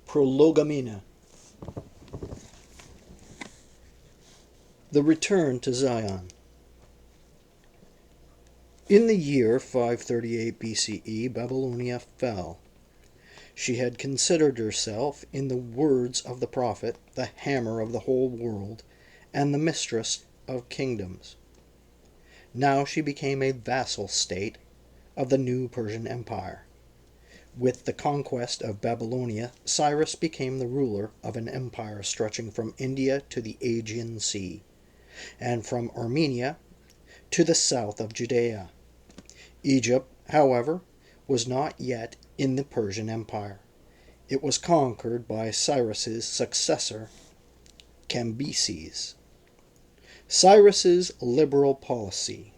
Prologamina. The Return to Zion. In the year 538 BCE, Babylonia fell. She had considered herself, in the words of the prophet, the hammer of the whole world, and the mistress of kingdoms. Now she became a vassal state of the new Persian Empire. With the conquest of Babylonia, Cyrus became the ruler of an empire stretching from India to the Aegean Sea, and from Armenia to the south of Judea. Egypt, however, was not yet in the Persian Empire. It was conquered by Cyrus's successor, Cambyses. Cyrus's liberal policy.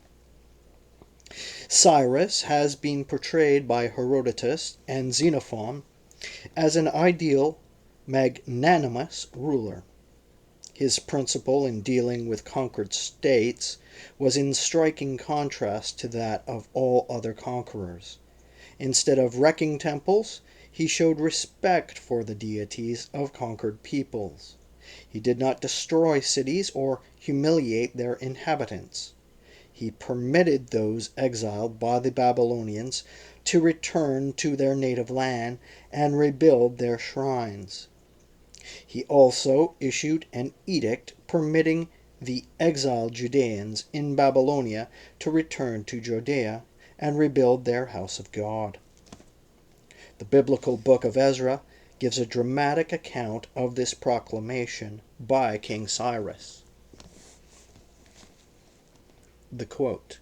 Cyrus has been portrayed by Herodotus and Xenophon as an ideal, magnanimous ruler. His principle in dealing with conquered states was in striking contrast to that of all other conquerors. Instead of wrecking temples, he showed respect for the deities of conquered peoples. He did not destroy cities or humiliate their inhabitants. He permitted those exiled by the Babylonians to return to their native land and rebuild their shrines. He also issued an edict permitting the exiled Judeans in Babylonia to return to Judea and rebuild their house of God. The biblical book of Ezra gives a dramatic account of this proclamation by King Cyrus. The quote: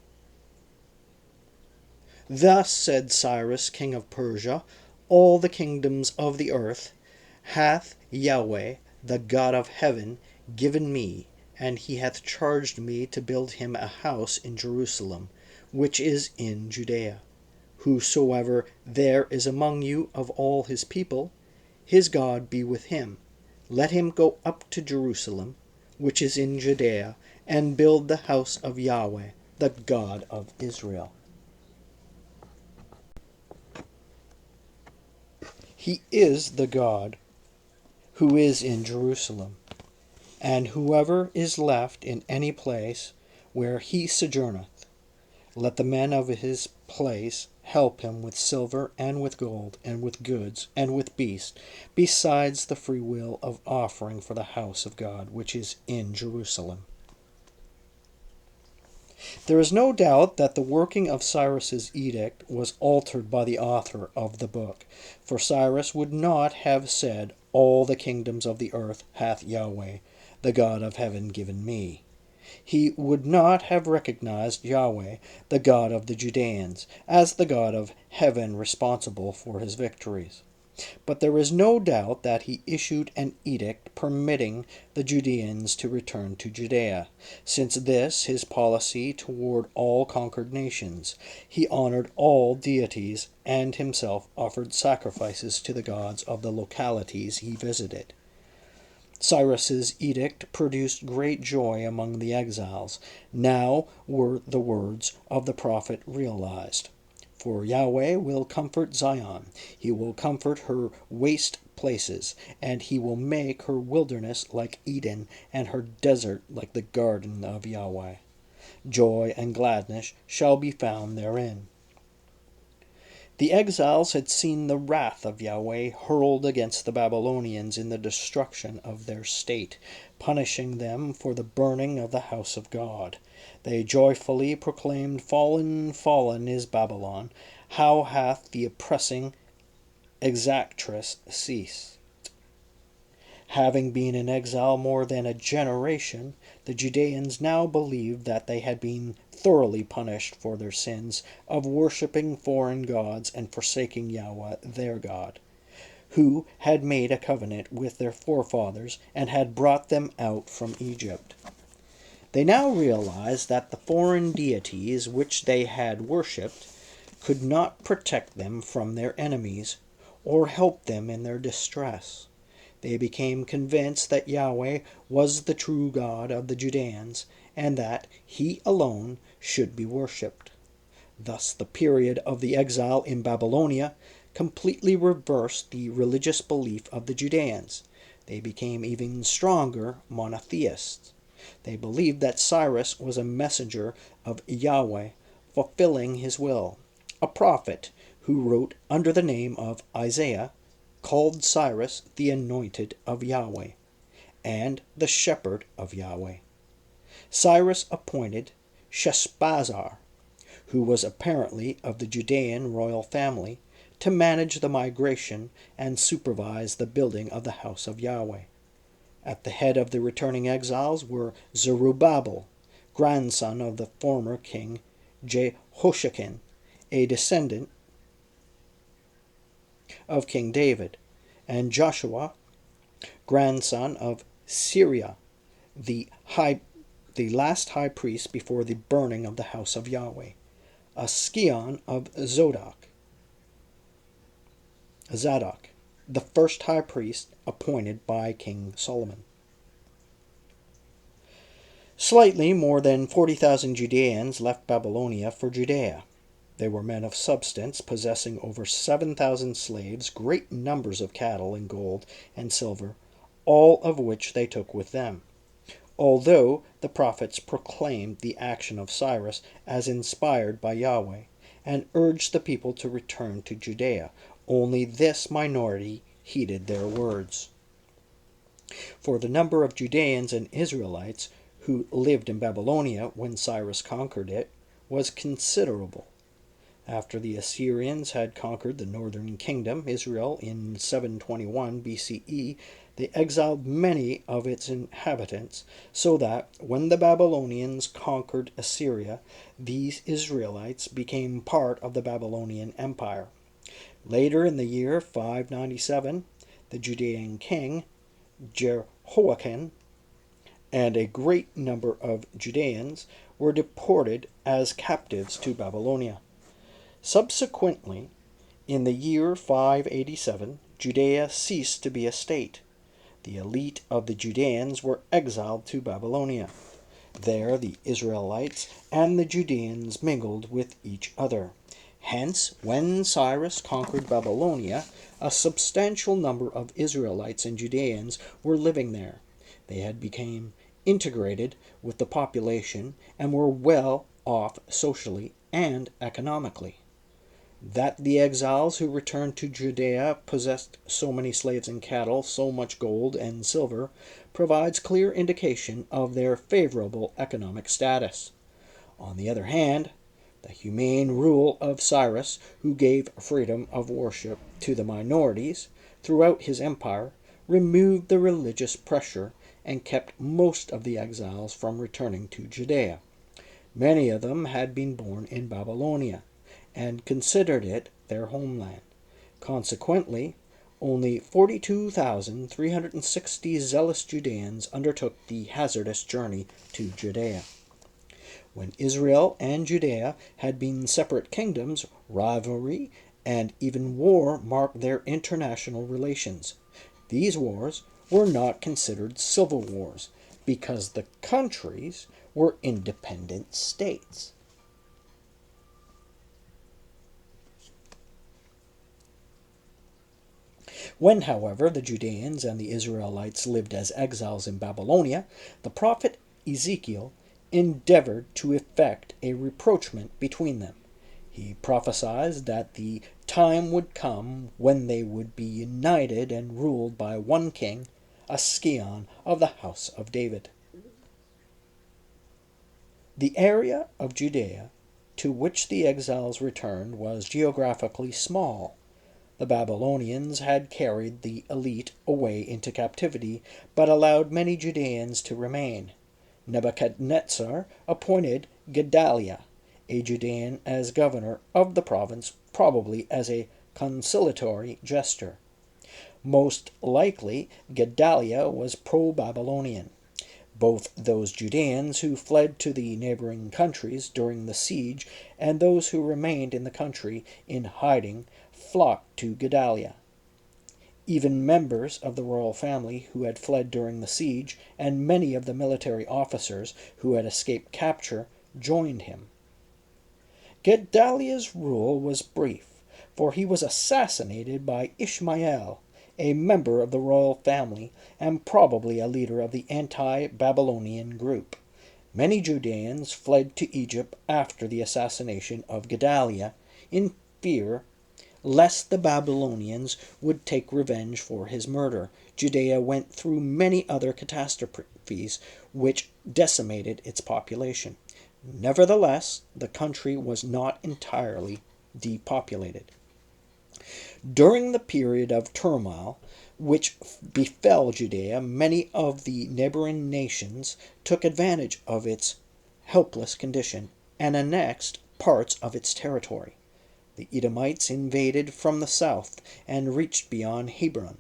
"Thus said Cyrus, king of Persia, all the kingdoms of the earth hath Yahweh, the God of heaven, given me, and he hath charged me to build him a house in Jerusalem, which is in Judea. Whosoever there is among you of all his people, his God be with him. Let him go up to Jerusalem, which is in Judea, and build the house of Yahweh, the God of Israel." He is the God who is in Jerusalem, and whoever is left in any place where he sojourneth, let the men of his place help him with silver and with gold and with goods and with beasts, besides the free will of offering for the house of God which is in Jerusalem. There is no doubt that the working of Cyrus's edict was altered by the author of the book, for Cyrus would not have said, "All the kingdoms of the earth hath Yahweh, the God of heaven, given me." He would not have recognized Yahweh, the God of the Judeans, as the God of heaven responsible for his victories. But there is no doubt that he issued an edict permitting the Judeans to return to Judea. Since this his policy toward all conquered nations, he honored all deities and himself offered sacrifices to the gods of the localities he visited. Cyrus's edict produced great joy among the exiles. Now were the words of the prophet realized. For Yahweh will comfort Zion, he will comfort her waste places, and he will make her wilderness like Eden, and her desert like the garden of Yahweh. Joy and gladness shall be found therein. The exiles had seen the wrath of Yahweh hurled against the Babylonians in the destruction of their state, punishing them for the burning of the house of God. They joyfully proclaimed, "Fallen, fallen is Babylon. How hath the oppressing exactress ceased?" Having been in exile more than a generation, the Judeans now believed that they had been thoroughly punished for their sins of worshipping foreign gods and forsaking Yahweh their God, who had made a covenant with their forefathers and had brought them out from Egypt. They now realized that the foreign deities which they had worshipped could not protect them from their enemies or help them in their distress. They became convinced that Yahweh was the true God of the Judeans, and that he alone should be worshipped. Thus the period of the exile in Babylonia completely reversed the religious belief of the Judeans. They became even stronger monotheists. They believed that Cyrus was a messenger of Yahweh, fulfilling his will, a prophet who wrote under the name of Isaiah, called Cyrus the anointed of Yahweh, and the shepherd of Yahweh. Cyrus appointed Sheshbazzar, who was apparently of the Judean royal family, to manage the migration and supervise the building of the house of Yahweh. At the head of the returning exiles were Zerubbabel, grandson of the former king Jehoiakim, a descendant of King David, and Joshua, grandson of Syria, the last high priest before the burning of the house of Yahweh, a scion of Zadok, the first high priest appointed by King Solomon. Slightly more than 40,000 Judeans left Babylonia for Judea. They were men of substance, possessing over 7,000 slaves, great numbers of cattle and gold and silver, all of which they took with them. Although the prophets proclaimed the action of Cyrus as inspired by Yahweh, and urged the people to return to Judea, only this minority heeded their words. For the number of Judeans and Israelites who lived in Babylonia when Cyrus conquered it was considerable. After the Assyrians had conquered the northern kingdom, Israel, in 721 BCE, they exiled many of its inhabitants, so that when the Babylonians conquered Assyria, these Israelites became part of the Babylonian Empire. Later in the year 597, the Judean king Jehoiakim and a great number of Judeans were deported as captives to Babylonia. Subsequently, in the year 587, Judea ceased to be a state. The elite of the Judeans were exiled to Babylonia. There the Israelites and the Judeans mingled with each other. Hence, when Cyrus conquered Babylonia, a substantial number of Israelites and Judeans were living there. They had become integrated with the population and were well off socially and economically. That the exiles who returned to Judea possessed so many slaves and cattle, so much gold and silver, provides clear indication of their favorable economic status. On the other hand, the humane rule of Cyrus, who gave freedom of worship to the minorities throughout his empire, removed the religious pressure and kept most of the exiles from returning to Judea. Many of them had been born in Babylonia and considered it their homeland. Consequently, only 42,360 zealous Judeans undertook the hazardous journey to Judea. When Israel and Judea had been separate kingdoms, rivalry and even war marked their international relations. These wars were not considered civil wars because the countries were independent states. When, however, the Judeans and the Israelites lived as exiles in Babylonia, the prophet Ezekiel endeavored to effect a rapprochement between them. He prophesied that the time would come when they would be united and ruled by one king, a scion of the house of David. The area of Judea to which the exiles returned was geographically small. The Babylonians had carried the elite away into captivity, but allowed many Judeans to remain. Nebuchadnezzar appointed Gedaliah, a Judean, as governor of the province, probably as a conciliatory gesture. Most likely, Gedaliah was pro-Babylonian. Both those Judeans who fled to the neighboring countries during the siege and those who remained in the country in hiding flocked to Gedaliah. Even members of the royal family who had fled during the siege and many of the military officers who had escaped capture joined him. Gedaliah's rule was brief. for he was assassinated by Ishmael, a member of the royal family and probably a leader of the anti-Babylonian group. Many Judeans fled to Egypt after the assassination of Gedaliah in fear lest the Babylonians would take revenge for his murder. Judea went through many other catastrophes which decimated its population. Nevertheless, the country was not entirely depopulated. During the period of turmoil which befell Judea, many of the neighboring nations took advantage of its helpless condition and annexed parts of its territory. The Edomites invaded from the south and reached beyond Hebron.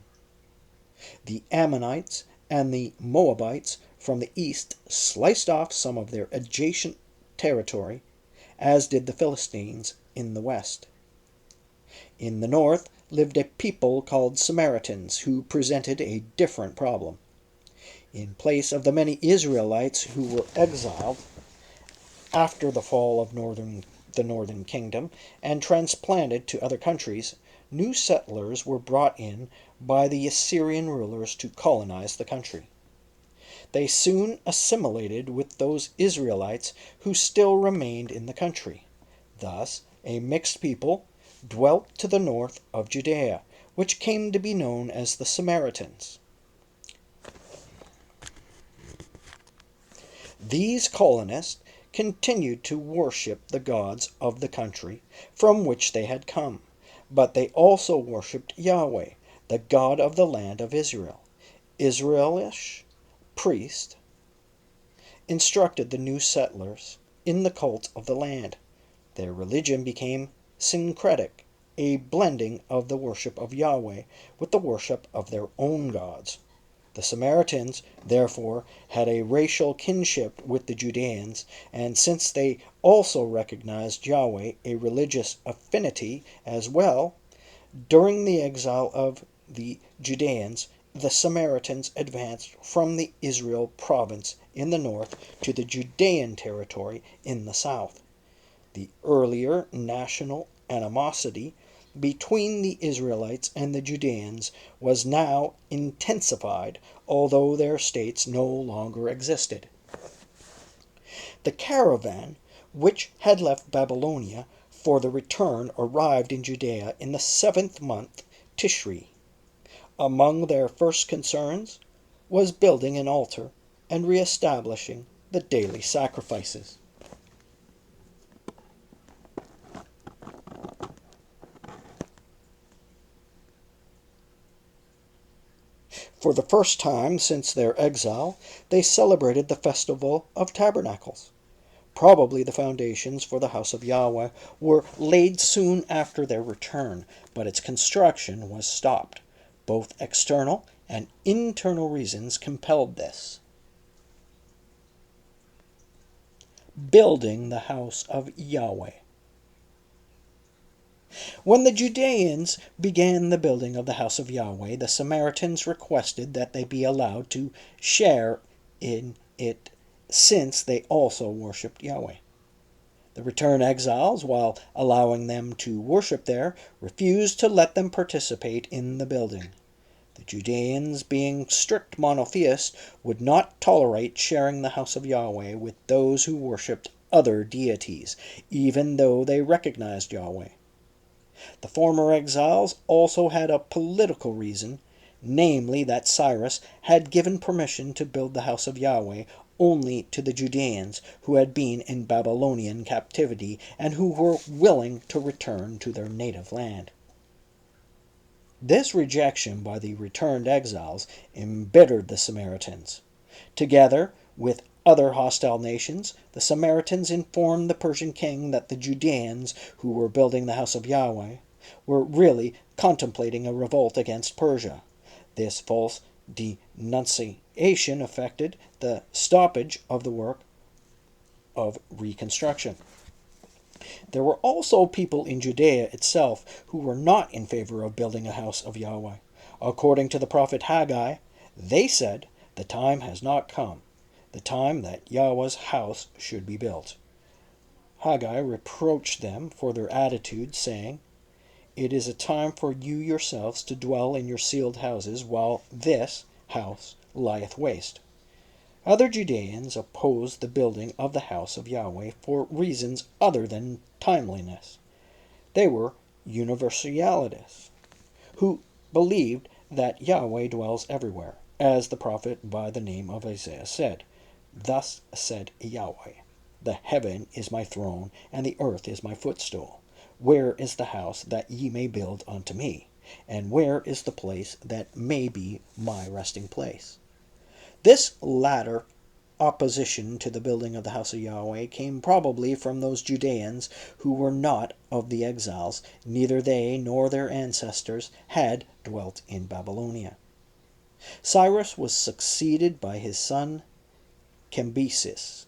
The Ammonites and the Moabites from the east sliced off some of their adjacent territory, as did the Philistines in the west. In the north lived a people called Samaritans, who presented a different problem. In place of the many Israelites who were exiled after the fall of the northern kingdom and transplanted to other countries, new settlers were brought in by the Assyrian rulers to colonize the country. They soon assimilated with those Israelites who still remained in the country. Thus, a mixed people dwelt to the north of Judea, which came to be known as the Samaritans. These colonists continued to worship the gods of the country from which they had come, but they also worshipped Yahweh, the God of the land of Israel. Israelish priests instructed the new settlers in the cult of the land. Their religion became syncretic, a blending of the worship of Yahweh with the worship of their own gods. The Samaritans, therefore, had a racial kinship with the Judeans, and since they also recognized Yahweh, a religious affinity as well. During the exile of the Judeans, the Samaritans advanced from the Israel province in the north to the Judean territory in the south. The earlier national animosity between the Israelites and the Judeans was now intensified, although their states no longer existed. The caravan, which had left Babylonia for the return, arrived in Judea in the 7th month, Tishri. Among their first concerns was building an altar and reestablishing the daily sacrifices. For the first time since their exile, they celebrated the festival of Tabernacles. Probably the foundations for the house of Yahweh were laid soon after their return, but its construction was stopped. Both external and internal reasons compelled this. Building the house of Yahweh. When the Judeans began the building of the house of Yahweh, the Samaritans requested that they be allowed to share in it, since they also worshipped Yahweh. The returned exiles, while allowing them to worship there, refused to let them participate in the building. The Judeans, being strict monotheists, would not tolerate sharing the house of Yahweh with those who worshipped other deities, even though they recognized Yahweh. The former exiles also had a political reason, namely that Cyrus had given permission to build the house of Yahweh only to the Judeans who had been in Babylonian captivity and who were willing to return to their native land. This rejection by the returned exiles embittered the Samaritans. Together with other hostile nations, the Samaritans informed the Persian king that the Judeans, who were building the house of Yahweh, were really contemplating a revolt against Persia. This false denunciation affected the stoppage of the work of reconstruction. There were also people in Judea itself who were not in favor of building a house of Yahweh. According to the prophet Haggai, they said, "The time has not come, the time that Yahweh's house should be built." Haggai reproached them for their attitude, saying, it is a time for you yourselves to dwell in your sealed houses, while this house lieth waste. Other Judeans opposed the building of the house of Yahweh for reasons other than timeliness. They were Universalists, who believed that Yahweh dwells everywhere, as the prophet by the name of Isaiah said, "Thus said Yahweh, the heaven is my throne, and the earth is my footstool. Where is the house that ye may build unto me? And where is the place that may be my resting place?" This latter opposition to the building of the house of Yahweh came probably from those Judeans who were not of the exiles. Neither they nor their ancestors had dwelt in Babylonia. Cyrus was succeeded by his son Cambyses,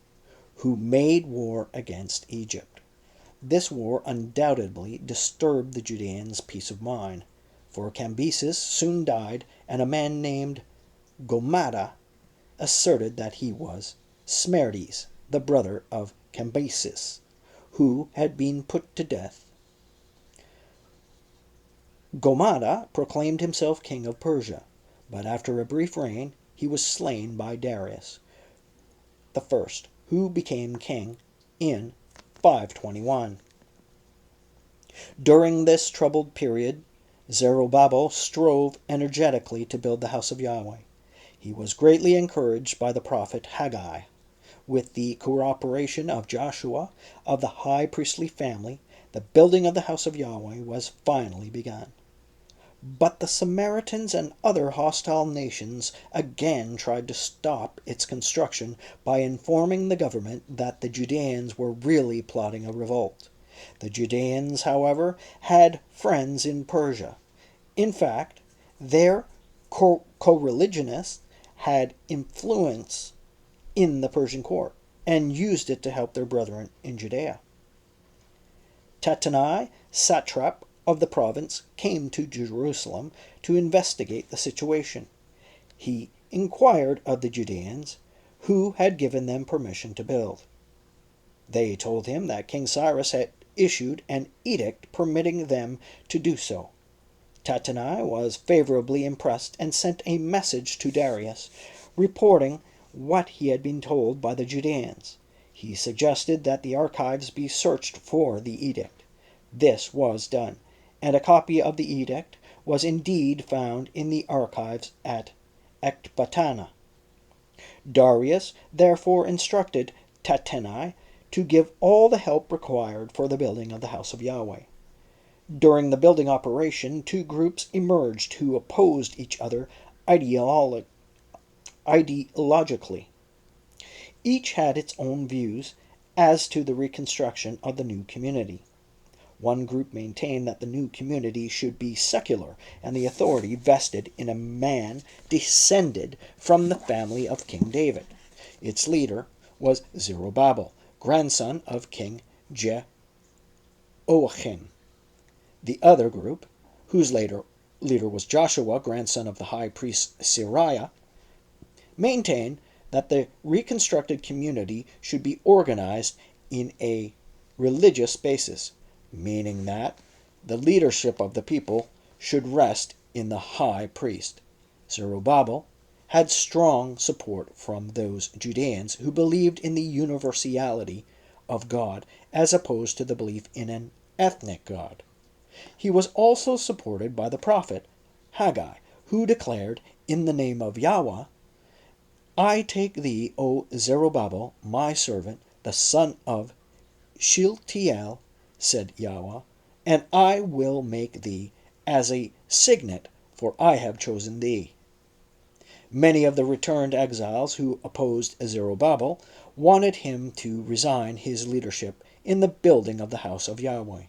who made war against Egypt. This war undoubtedly disturbed the Judeans' peace of mind, for Cambyses soon died, and a man named Gomada asserted that he was Samaritans, the brother of Cambyses, who had been put to death. Gomada proclaimed himself king of Persia, but after a brief reign he was slain by Darius I, who became king in 521. During this troubled period, Zerubbabel strove energetically to build the house of Yahweh. He was greatly encouraged by the prophet Haggai. With the cooperation of Joshua of the high priestly family, the building of the house of Yahweh was finally begun. But the Samaritans and other hostile nations again tried to stop its construction by informing the government that the Judeans were really plotting a revolt. The Judeans, however, had friends in Persia. In fact, their co-religionists had influence in the Persian court and used it to help their brethren in Judea. Tattenai, satrap of the province, came to Jerusalem to investigate the situation. He inquired of the Judeans who had given them permission to build. They told him that King Cyrus had issued an edict permitting them to do so. Tattenai was favorably impressed and sent a message to Darius, reporting what he had been told by the Judeans. He suggested that the archives be searched for the edict. This was done, and a copy of the edict was indeed found in the archives at Ecbatana. Darius therefore instructed Tattenai to give all the help required for the building of the house of Yahweh. During the building operation, two groups emerged who opposed each other ideologically. Each had its own views as to the reconstruction of the new community. One group maintained that the new community should be secular and the authority vested in a man descended from the family of King David. Its leader was Zerubbabel, grandson of King Jehoiakim. The other group, whose leader was Joshua, grandson of the high priest Sariah, maintained that the reconstructed community should be organized in a religious basis, meaning that the leadership of the people should rest in the high priest. Zerubbabel had strong support from those Judeans who believed in the universality of God as opposed to the belief in an ethnic God. He was also supported by the prophet Haggai, who declared, in the name of Yahweh, "I take thee, O Zerubbabel, my servant, the son of Shealtiel, said Yahweh, and I will make thee as a signet, for I have chosen thee." Many of the returned exiles who opposed Zerubbabel wanted him to resign his leadership in the building of the house of Yahweh.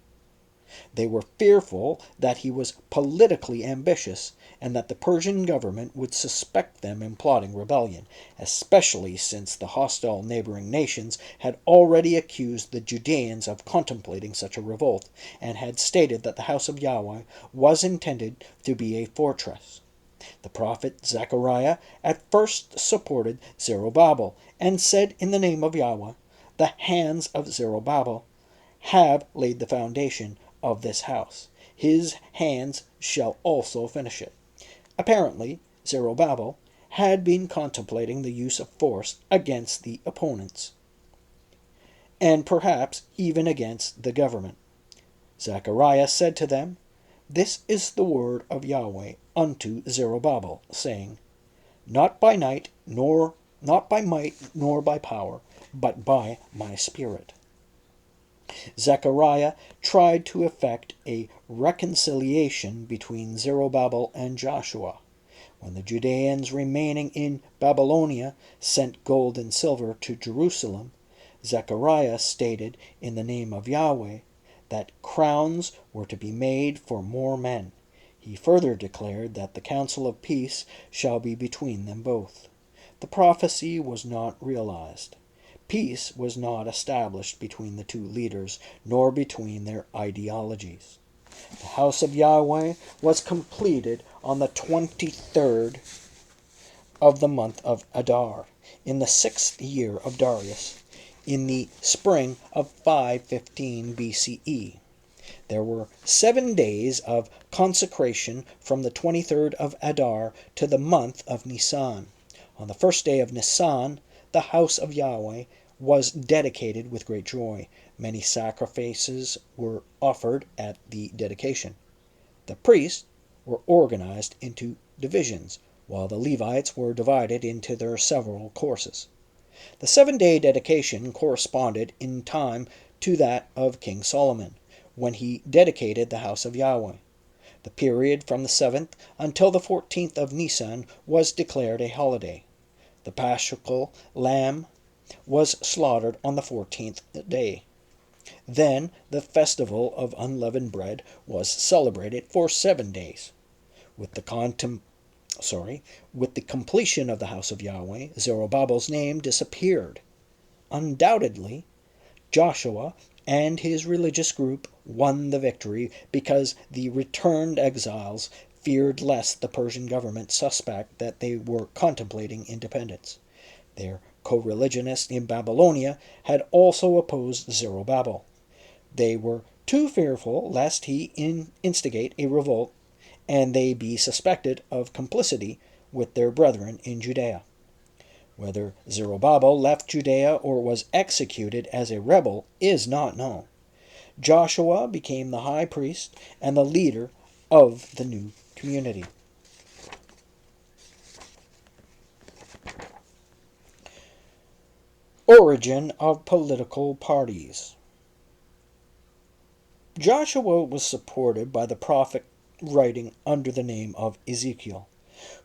They were fearful that he was politically ambitious and that the Persian government would suspect them in plotting rebellion, especially since the hostile neighboring nations had already accused the Judeans of contemplating such a revolt and had stated that the house of Yahweh was intended to be a fortress. The prophet Zechariah at first supported Zerubbabel and said in the name of Yahweh, "The hands of Zerubbabel have laid the foundation of this house. His hands shall also finish it." Apparently, Zerubbabel had been contemplating the use of force against the opponents, and perhaps even against the government. Zechariah said to them, "This is the word of Yahweh unto Zerubbabel, saying, Not by night, not by might, nor by power, but by my Spirit." Zechariah tried to effect a reconciliation between Zerubbabel and Joshua. When the Judeans remaining in Babylonia sent gold and silver to Jerusalem, Zechariah stated in the name of Yahweh that crowns were to be made for more men. He further declared that the council of peace shall be between them both. The prophecy was not realized. Peace was not established between the two leaders, nor between their ideologies. The house of Yahweh was completed on the 23rd of the month of Adar, in the 6th year of Darius, in the spring of 515 BCE. There were 7 days of consecration from the 23rd of Adar to the month of Nisan. On the first day of Nisan, the house of Yahweh was dedicated with great joy. Many sacrifices were offered at the dedication. The priests were organized into divisions, while the Levites were divided into their several courses. The 7-day dedication corresponded in time to that of King Solomon, when he dedicated the house of Yahweh. The period from the 7th until the 14th of Nisan was declared a holiday. The paschal lamb was slaughtered on the 14th day. Then the festival of unleavened bread was celebrated for 7 days. With the completion of the house of Yahweh, Zerubbabel's name disappeared. Undoubtedly, Joshua and his religious group won the victory because the returned exiles feared lest the Persian government suspect that they were contemplating independence. Their co-religionists in Babylonia had also opposed Zerubbabel. They were too fearful lest he instigate a revolt and they be suspected of complicity with their brethren in Judea. Whether Zerubbabel left Judea or was executed as a rebel is not known. Joshua became the high priest and the leader of the new community. Origin of political parties. Joshua was supported by the prophet writing under the name of Ezekiel,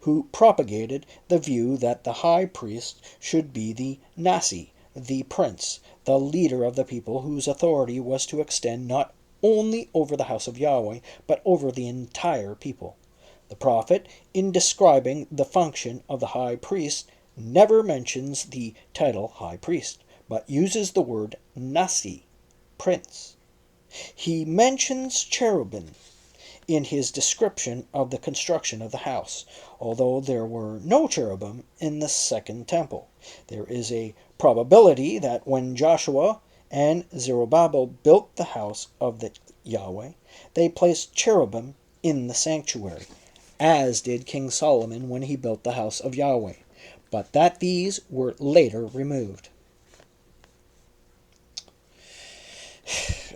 who propagated the view that the high priest should be the Nasi, the prince, the leader of the people, whose authority was to extend not only over the house of Yahweh, but over the entire people. The prophet, in describing the function of the high priest, never mentions the title high priest, but uses the word Nasi, prince. He mentions cherubim in his description of the construction of the house, although there were no cherubim in the second temple. There is a probability that when Joshua and Zerubbabel built the house of the Yahweh, they placed cherubim in the sanctuary, as did King Solomon when he built the house of Yahweh, but that these were later removed.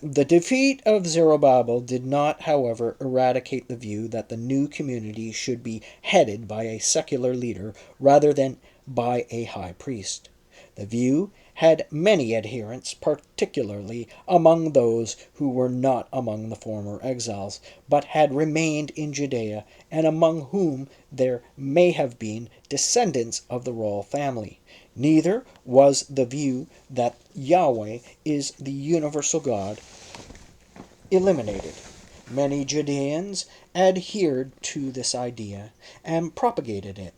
The defeat of Zerubbabel did not, however, eradicate the view that the new community should be headed by a secular leader rather than by a high priest. The view had many adherents, particularly among those who were not among the former exiles, but had remained in Judea, and among whom there may have been descendants of the royal family. Neither was the view that Yahweh is the universal God eliminated. Many Judeans adhered to this idea and propagated it.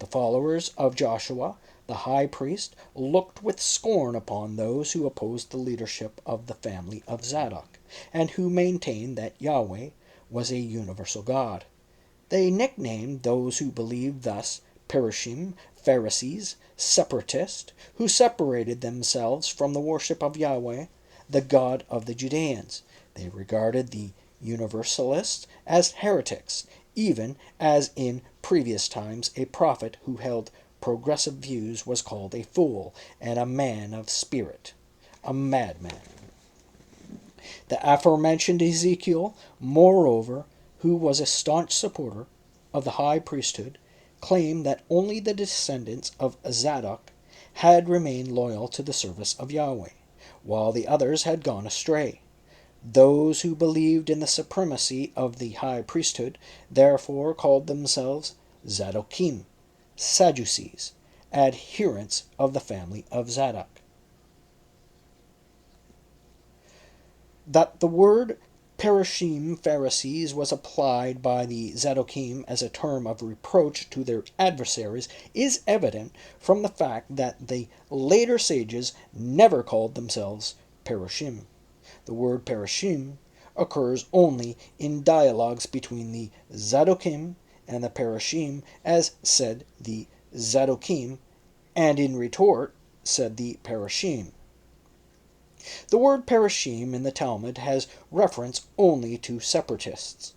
The followers of Joshua, the high priest, looked with scorn upon those who opposed the leadership of the family of Zadok, and who maintained that Yahweh was a universal God. They nicknamed those who believed thus Perishim, Pharisees, separatists, who separated themselves from the worship of Yahweh, the God of the Judeans. They regarded the Universalists as heretics, even as in previous times a prophet who held progressive views was called a fool and a man of spirit, a madman. The aforementioned Ezekiel, moreover, who was a staunch supporter of the high priesthood, claimed that only the descendants of Zadok had remained loyal to the service of Yahweh, while the others had gone astray. Those who believed in the supremacy of the high priesthood therefore called themselves Zadokim, Sadducees, adherents of the family of Zadok. That the word Perishim, Pharisees, was applied by the Zadokim as a term of reproach to their adversaries is evident from the fact that the later sages never called themselves Perishim. The word Perishim occurs only in dialogues between the Zadokim and the Perishim, as said the Zadokim, and in retort said the Perishim. The word Perishim in the Talmud has reference only to separatists.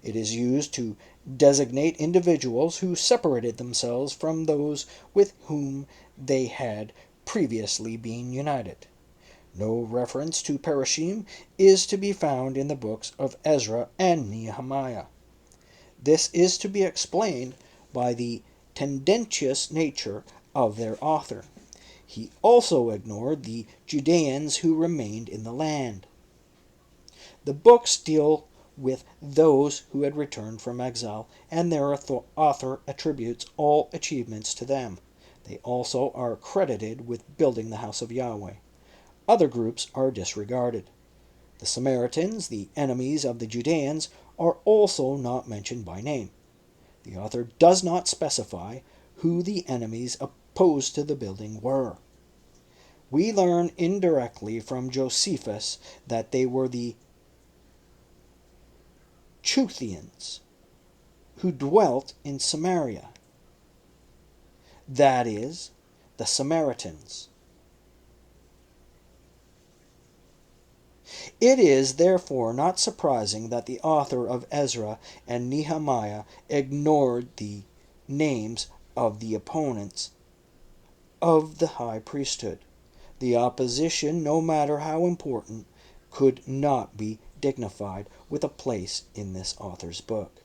It is used to designate individuals who separated themselves from those with whom they had previously been united. No reference to Perishim is to be found in the books of Ezra and Nehemiah. This is to be explained by the tendentious nature of their author. He also ignored the Judeans who remained in the land. The books deal with those who had returned from exile, and their author attributes all achievements to them. They also are credited with building the house of Yahweh. Other groups are disregarded. The Samaritans, the enemies of the Judeans, are also not mentioned by name. The author does not specify who the enemies opposed to the building were. We learn indirectly from Josephus that they were the Judeans who dwelt in Samaria, that is, the Samaritans. It is therefore not surprising that the author of Ezra and Nehemiah ignored the names of the opponents of the high priesthood. The opposition, no matter how important, could not be dignified with a place in this author's book.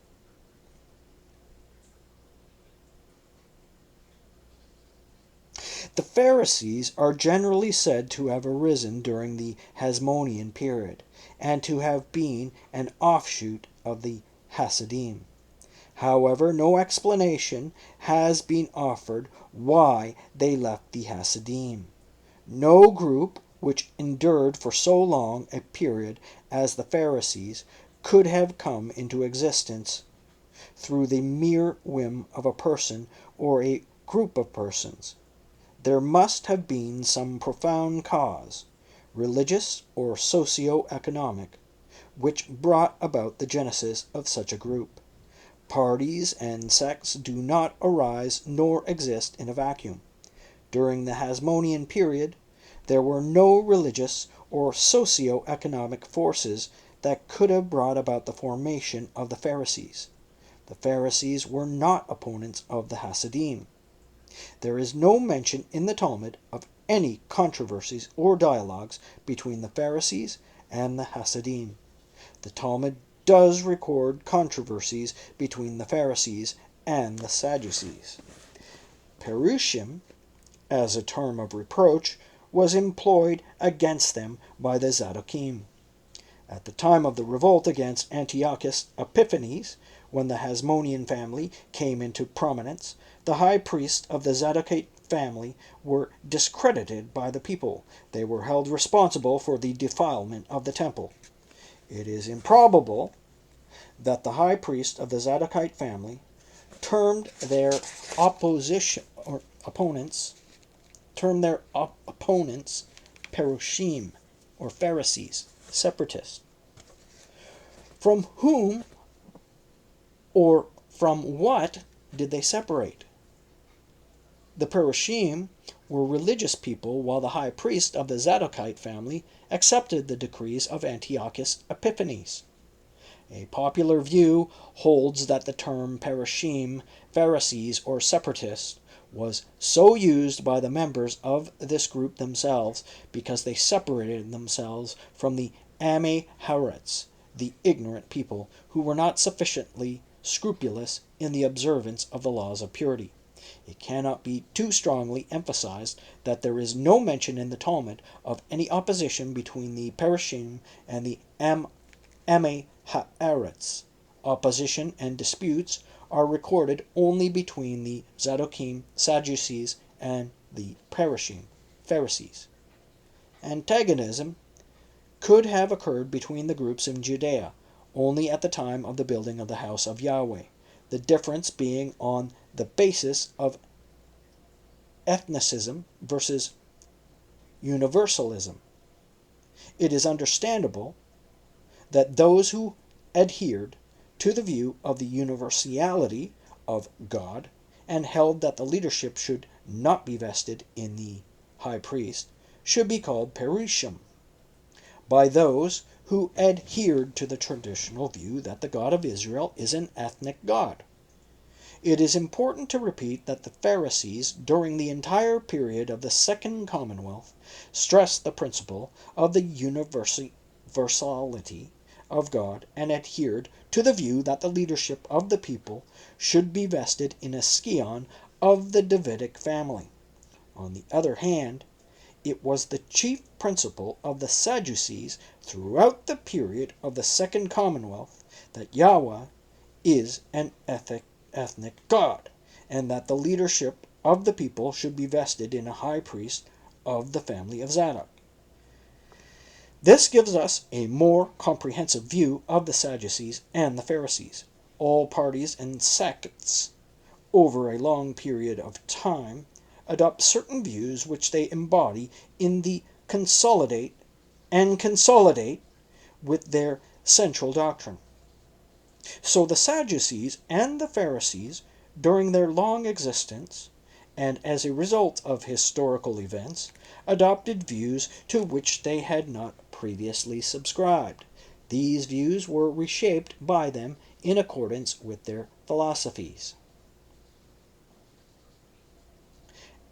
The Pharisees are generally said to have arisen during the Hasmonean period, and to have been an offshoot of the Hasidim. However, no explanation has been offered why they left the Hasidim. No group which endured for so long a period as the Pharisees could have come into existence through the mere whim of a person or a group of persons. There must have been some profound cause, religious or socio-economic, which brought about the genesis of such a group. Parties and sects do not arise nor exist in a vacuum. During the Hasmonean period, there were no religious or socio-economic forces that could have brought about the formation of the Pharisees. The Pharisees were not opponents of the Hasidim. There is no mention in the Talmud of any controversies or dialogues between the Pharisees and the Hasidim. The Talmud does record controversies between the Pharisees and the Sadducees. Perushim, as a term of reproach, was employed against them by the Zadokim. At the time of the revolt against Antiochus Epiphanes, when the Hasmonean family came into prominence, the high priests of the Zadokite family were discredited by the people. They were held responsible for the defilement of the temple. It is improbable that the high priest of the Zadokite family termed their opponents Perushim, or Pharisees, separatists. From whom or from what did they separate? The Perushim were religious people, while the high priest of the Zadokite family accepted the decrees of Antiochus Epiphanes. A popular view holds that the term Perushim, Pharisees, or Separatists was so used by the members of this group themselves because they separated themselves from the Ame Haaretz, the ignorant people, who were not sufficiently scrupulous in the observance of the laws of purity. It cannot be too strongly emphasized that there is no mention in the Talmud of any opposition between the Perushim and the Ame Haaretz. Opposition and disputes are recorded only between the Zadokim, Sadducees, and the Perushim, Pharisees. Antagonism could have occurred between the groups in Judea only at the time of the building of the house of Yahweh, the difference being on the basis of ethnicism versus universalism. It is understandable that those who adhered to the view of the universality of God and held that the leadership should not be vested in the high priest should be called Perushim, by those who adhered to the traditional view that the God of Israel is an ethnic God. It is important to repeat that the Pharisees, during the entire period of the Second Commonwealth, stressed the principle of the universality of God and adhered to the view that the leadership of the people should be vested in a scion of the Davidic family. On the other hand, it was the chief principle of the Sadducees throughout the period of the Second Commonwealth that Yahweh is an ethnic God, and that the leadership of the people should be vested in a high priest of the family of Zadok. This gives us a more comprehensive view of the Sadducees and the Pharisees. All parties and sects, over a long period of time, adopt certain views which they embody in the consolidate with their central doctrine. So the Sadducees and the Pharisees, during their long existence, and as a result of historical events, adopted views to which they had not previously subscribed. These views were reshaped by them in accordance with their philosophies.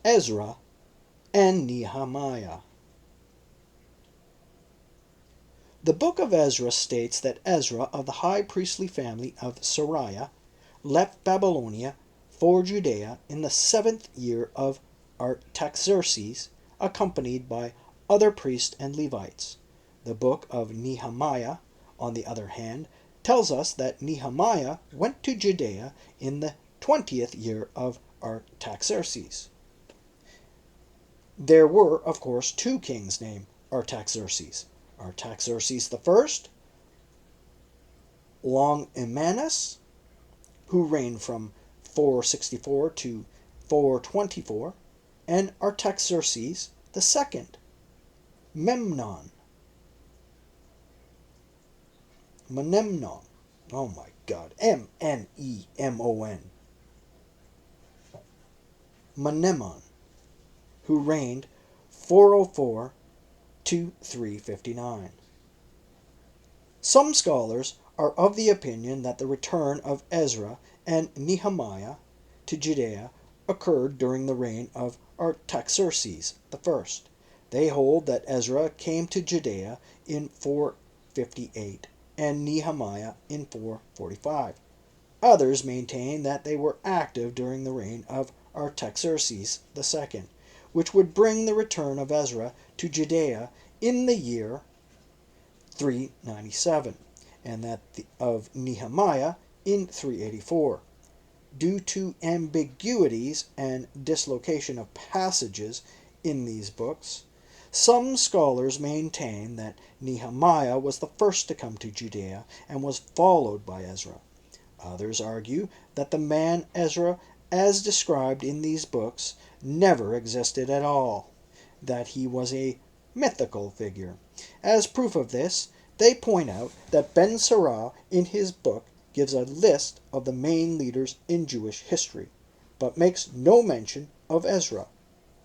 Ezra and Nehemiah. The book of Ezra states that Ezra of the high priestly family of Sariah left Babylonia for Judea in the 7th year of Artaxerxes, accompanied by other priests and Levites. The book of Nehemiah, on the other hand, tells us that Nehemiah went to Judea in the 20th year of Artaxerxes. There were, of course, two kings named Artaxerxes. Artaxerxes I, Longimanus, who reigned from 464 to 424, and Artaxerxes II, Memnon. Oh my God. Menemon. Menemon, who reigned 404 to 359. Some scholars are of the opinion that the return of Ezra and Nehemiah to Judea occurred during the reign of Artaxerxes I. They hold that Ezra came to Judea in 458 and Nehemiah in 445. Others maintain that they were active during the reign of Artaxerxes II, which would bring the return of Ezra to Judea in the year 397, and that of Nehemiah in 384. Due to ambiguities and dislocation of passages in these books, some scholars maintain that Nehemiah was the first to come to Judea and was followed by Ezra. Others argue that the man Ezra, as described in these books, never existed at all, that he was a mythical figure. As proof of this, they point out that Ben Sirah in his book gives a list of the main leaders in Jewish history, but makes no mention of Ezra,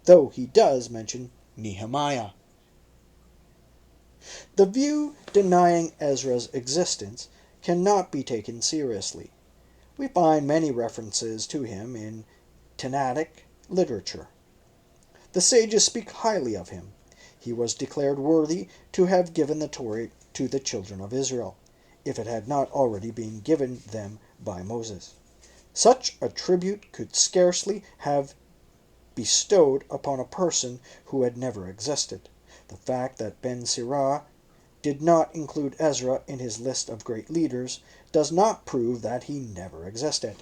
though he does mention Nehemiah. The view denying Ezra's existence cannot be taken seriously. We find many references to him in Tanaitic literature. The sages speak highly of him. He was declared worthy to have given the Torah to the children of Israel, if it had not already been given them by Moses. Such a tribute could scarcely have bestowed upon a person who had never existed. The fact that Ben Sirah did not include Ezra in his list of great leaders does not prove that he never existed.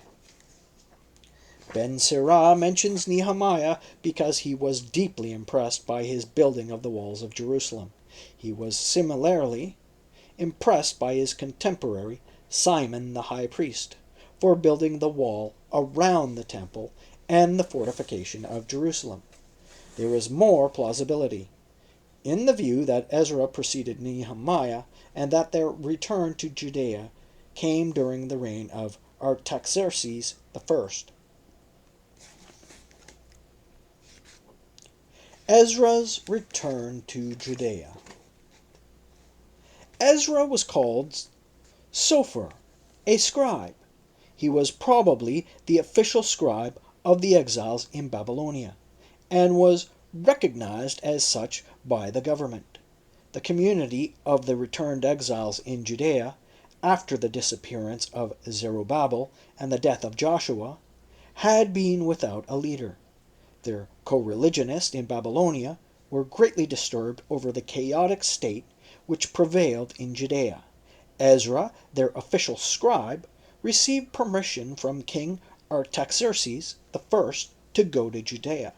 Ben Sirah mentions Nehemiah because he was deeply impressed by his building of the walls of Jerusalem. He was similarly impressed by his contemporary Simon the high priest for building the wall around the temple and the fortification of Jerusalem. There is more plausibility in the view that Ezra preceded Nehemiah and that their return to Judea came during the reign of Artaxerxes I. Ezra's return to Judea. Ezra was called Sophar, a scribe. He was probably the official scribe of the exiles in Babylonia, and was recognized as such by the government. The community of the returned exiles in Judea, after the disappearance of Zerubbabel and the death of Joshua, had been without a leader. Their co-religionists in Babylonia were greatly disturbed over the chaotic state which prevailed in Judea. Ezra, their official scribe, received permission from King Artaxerxes I to go to Judea.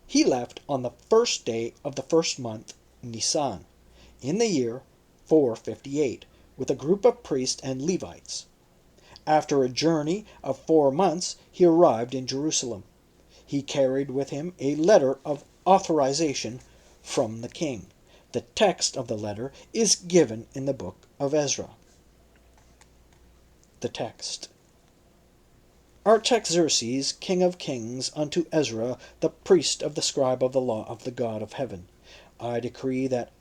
He left on the first day of the first month, Nisan, in the year 458, with a group of priests and Levites. After a journey of 4 months, he arrived in Jerusalem. He carried with him a letter of authorization from the king. The text of the letter is given in the book of Ezra. The text. Artaxerxes, king of kings, unto Ezra, the priest of the scribe of the law of the God of heaven, I decree that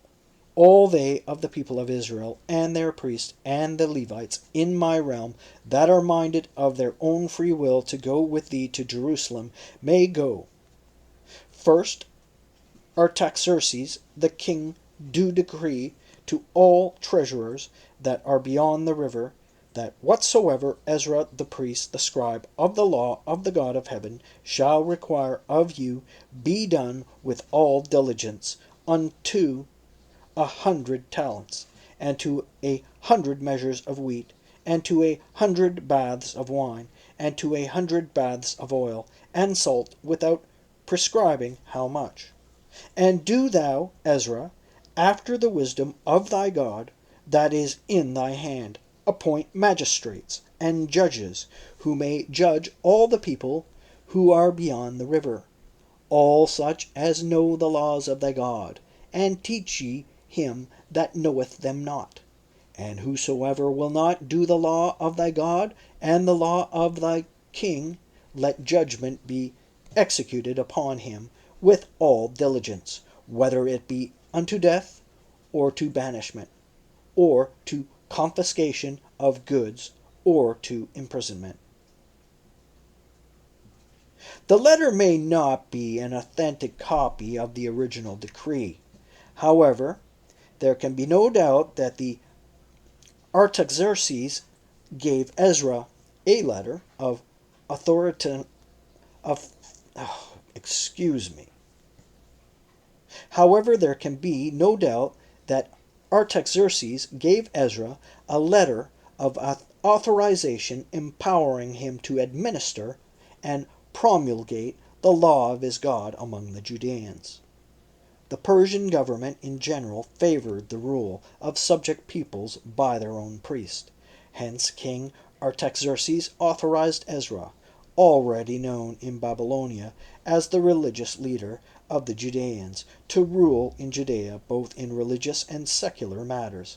all they of the people of Israel, and their priests, and the Levites in my realm, that are minded of their own free will to go with thee to Jerusalem, may go. First, Artaxerxes the king do decree to all treasurers that are beyond the river, that whatsoever Ezra the priest, the scribe of the law of the God of heaven, shall require of you, be done with all diligence, unto 100 talents, and to 100 measures of wheat, and to 100 baths of wine, and to 100 baths of oil, and salt, without prescribing how much. And do thou, Ezra, after the wisdom of thy God, that is in thy hand, appoint magistrates and judges, who may judge all the people who are beyond the river, all such as know the laws of thy God, and teach ye him that knoweth them not. And whosoever will not do the law of thy God, and the law of thy king, let judgment be executed upon him with all diligence, whether it be unto death, or to banishment, or to confiscation of goods, or to imprisonment. The letter may not be an authentic copy of the original decree. However, there can be no doubt that the Artaxerxes gave Ezra a letter of authority of However, there can be no doubt that Artaxerxes gave Ezra a letter of authorization empowering him to administer and promulgate the law of his God among the Judeans. The Persian government in general favored the rule of subject peoples by their own priest. Hence King Artaxerxes authorized Ezra, already known in Babylonia as the religious leader of the Judeans, to rule in Judea both in religious and secular matters.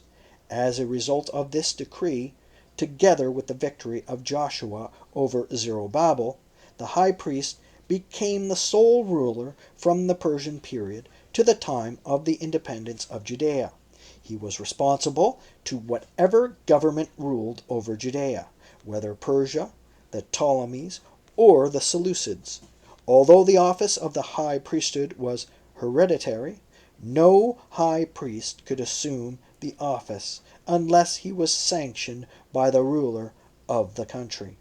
As a result of this decree, together with the victory of Joshua over Zerubbabel, the high priest became the sole ruler from the Persian period to the time of the independence of Judea. He was responsible to whatever government ruled over Judea, whether Persia, the Ptolemies, or the Seleucids. Although the office of the high priesthood was hereditary, no high priest could assume the office unless he was sanctioned by the ruler of the country.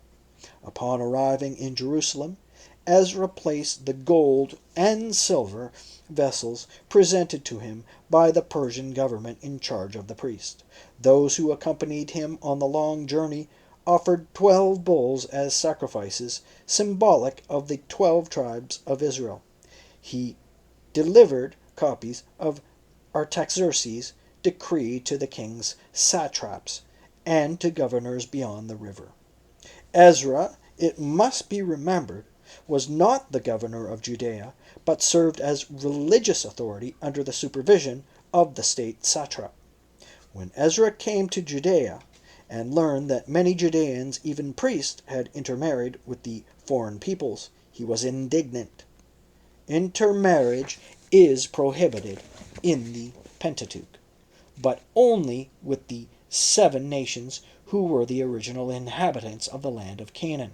Upon arriving in Jerusalem, Ezra placed the gold and silver vessels presented to him by the Persian government in charge of the priest. Those who accompanied him on the long journey offered 12 bulls as sacrifices, symbolic of the 12 tribes of Israel. He delivered copies of Artaxerxes' decree to the king's satraps and to governors beyond the river. Ezra, it must be remembered, was not the governor of Judea, but served as religious authority under the supervision of the state satrap. When Ezra came to Judea and learned that many Judeans, even priests, had intermarried with the foreign peoples, he was indignant. Intermarriage is prohibited in the Pentateuch, but only with the 7 nations who were the original inhabitants of the land of Canaan.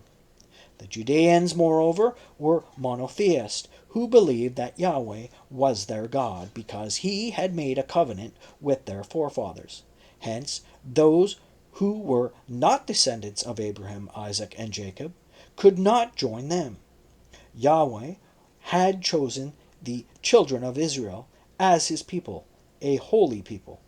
The Judeans, moreover, were monotheists, who believed that Yahweh was their God because he had made a covenant with their forefathers. Hence, those who were not descendants of Abraham, Isaac, and Jacob could not join them. Yahweh had chosen the children of Israel as his people, a holy people.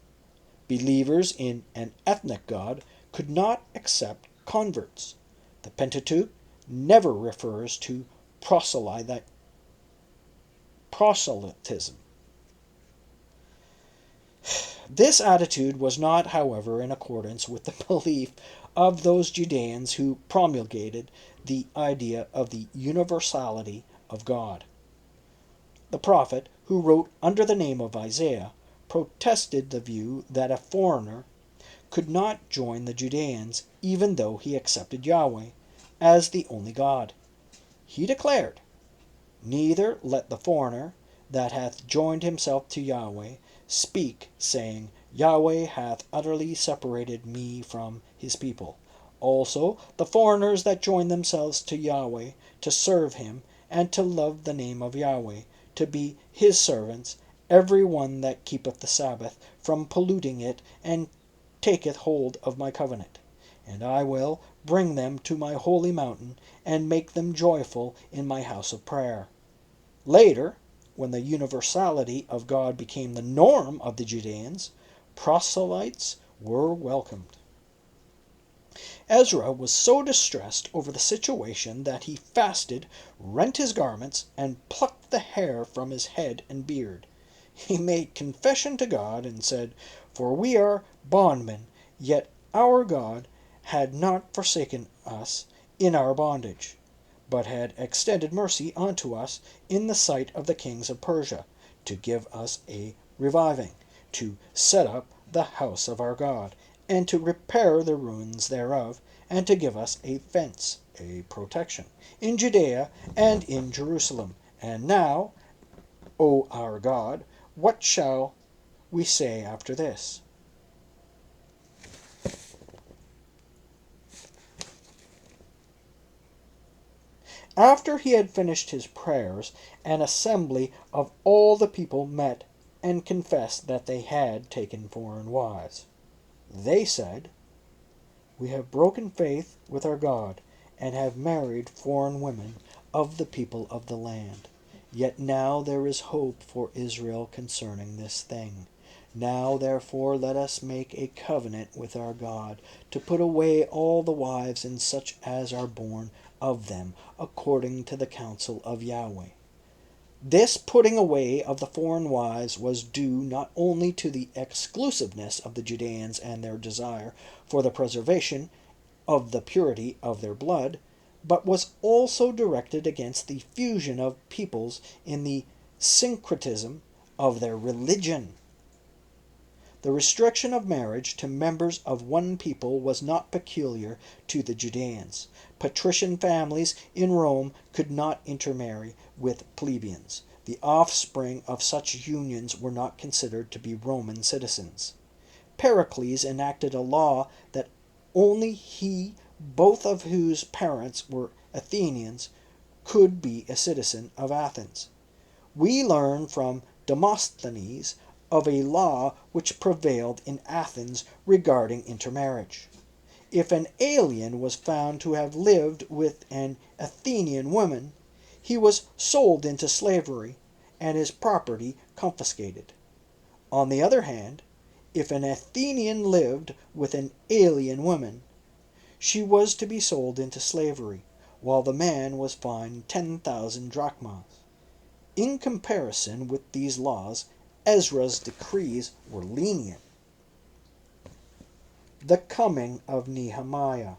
Believers in an ethnic God could not accept converts. The Pentateuch never refers to proselytism. This attitude was not, however, in accordance with the belief of those Judeans who promulgated the idea of the universality of God. The prophet, who wrote under the name of Isaiah, protested the view that a foreigner could not join the Judeans even though he accepted Yahweh as the only God. He declared, "Neither let the foreigner that hath joined himself to Yahweh speak, saying, Yahweh hath utterly separated me from his people. Also the foreigners that join themselves to Yahweh to serve him, and to love the name of Yahweh, to be his servants, every one that keepeth the Sabbath from polluting it, and taketh hold of my covenant. And I will bring them to my holy mountain, and make them joyful in my house of prayer." Later, when the universality of God became the norm of the Judeans, proselytes were welcomed. Ezra was so distressed over the situation that he fasted, rent his garments, and plucked the hair from his head and beard. He made confession to God and said, "For we are bondmen, yet our God had not forsaken us in our bondage, but had extended mercy unto us in the sight of the kings of Persia, to give us a reviving, to set up the house of our God, and to repair the ruins thereof, and to give us a fence," a protection, "in Judea and in Jerusalem. And now, O our God, what shall we say after this?" After he had finished his prayers, an assembly of all the people met and confessed that they had taken foreign wives. They said, "We have broken faith with our God, and have married foreign women of the people of the land. Yet now there is hope for Israel concerning this thing. Now therefore let us make a covenant with our God, to put away all the wives and such as are born of them, according to the counsel of Yahweh." This putting away of the foreign wives was due not only to the exclusiveness of the Judeans and their desire for the preservation of the purity of their blood, but was also directed against the fusion of peoples in the syncretism of their religion. The restriction of marriage to members of one people was not peculiar to the Judeans. Patrician families in Rome could not intermarry with plebeians. The offspring of such unions were not considered to be Roman citizens. Pericles enacted a law that only he, both of whose parents were Athenians, could be a citizen of Athens. We learn from Demosthenes of a law which prevailed in Athens regarding intermarriage. If an alien was found to have lived with an Athenian woman, he was sold into slavery and his property confiscated. On the other hand, if an Athenian lived with an alien woman, she was to be sold into slavery, while the man was fined 10,000 drachmas. In comparison with these laws, Ezra's decrees were lenient. The coming of Nehemiah.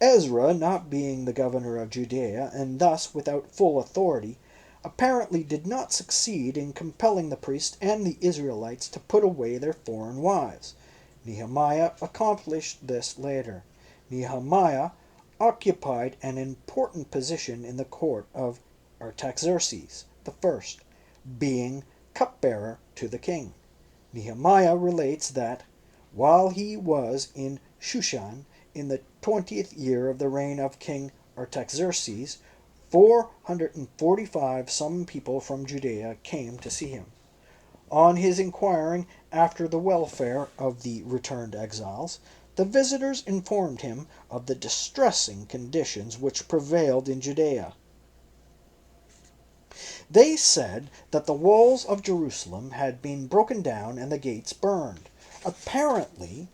Ezra, not being the governor of Judea, and thus without full authority, apparently did not succeed in compelling the priests and the Israelites to put away their foreign wives. Nehemiah accomplished this later. Nehemiah occupied an important position in the court of Artaxerxes I, being cupbearer to the king. Nehemiah relates that, while he was in Shushan in the 20th year of the reign of King Artaxerxes, 445 some people from Judea came to see him. On his inquiring after the welfare of the returned exiles, the visitors informed him of the distressing conditions which prevailed in Judea. They said that the walls of Jerusalem had been broken down and the gates burned. Apparently,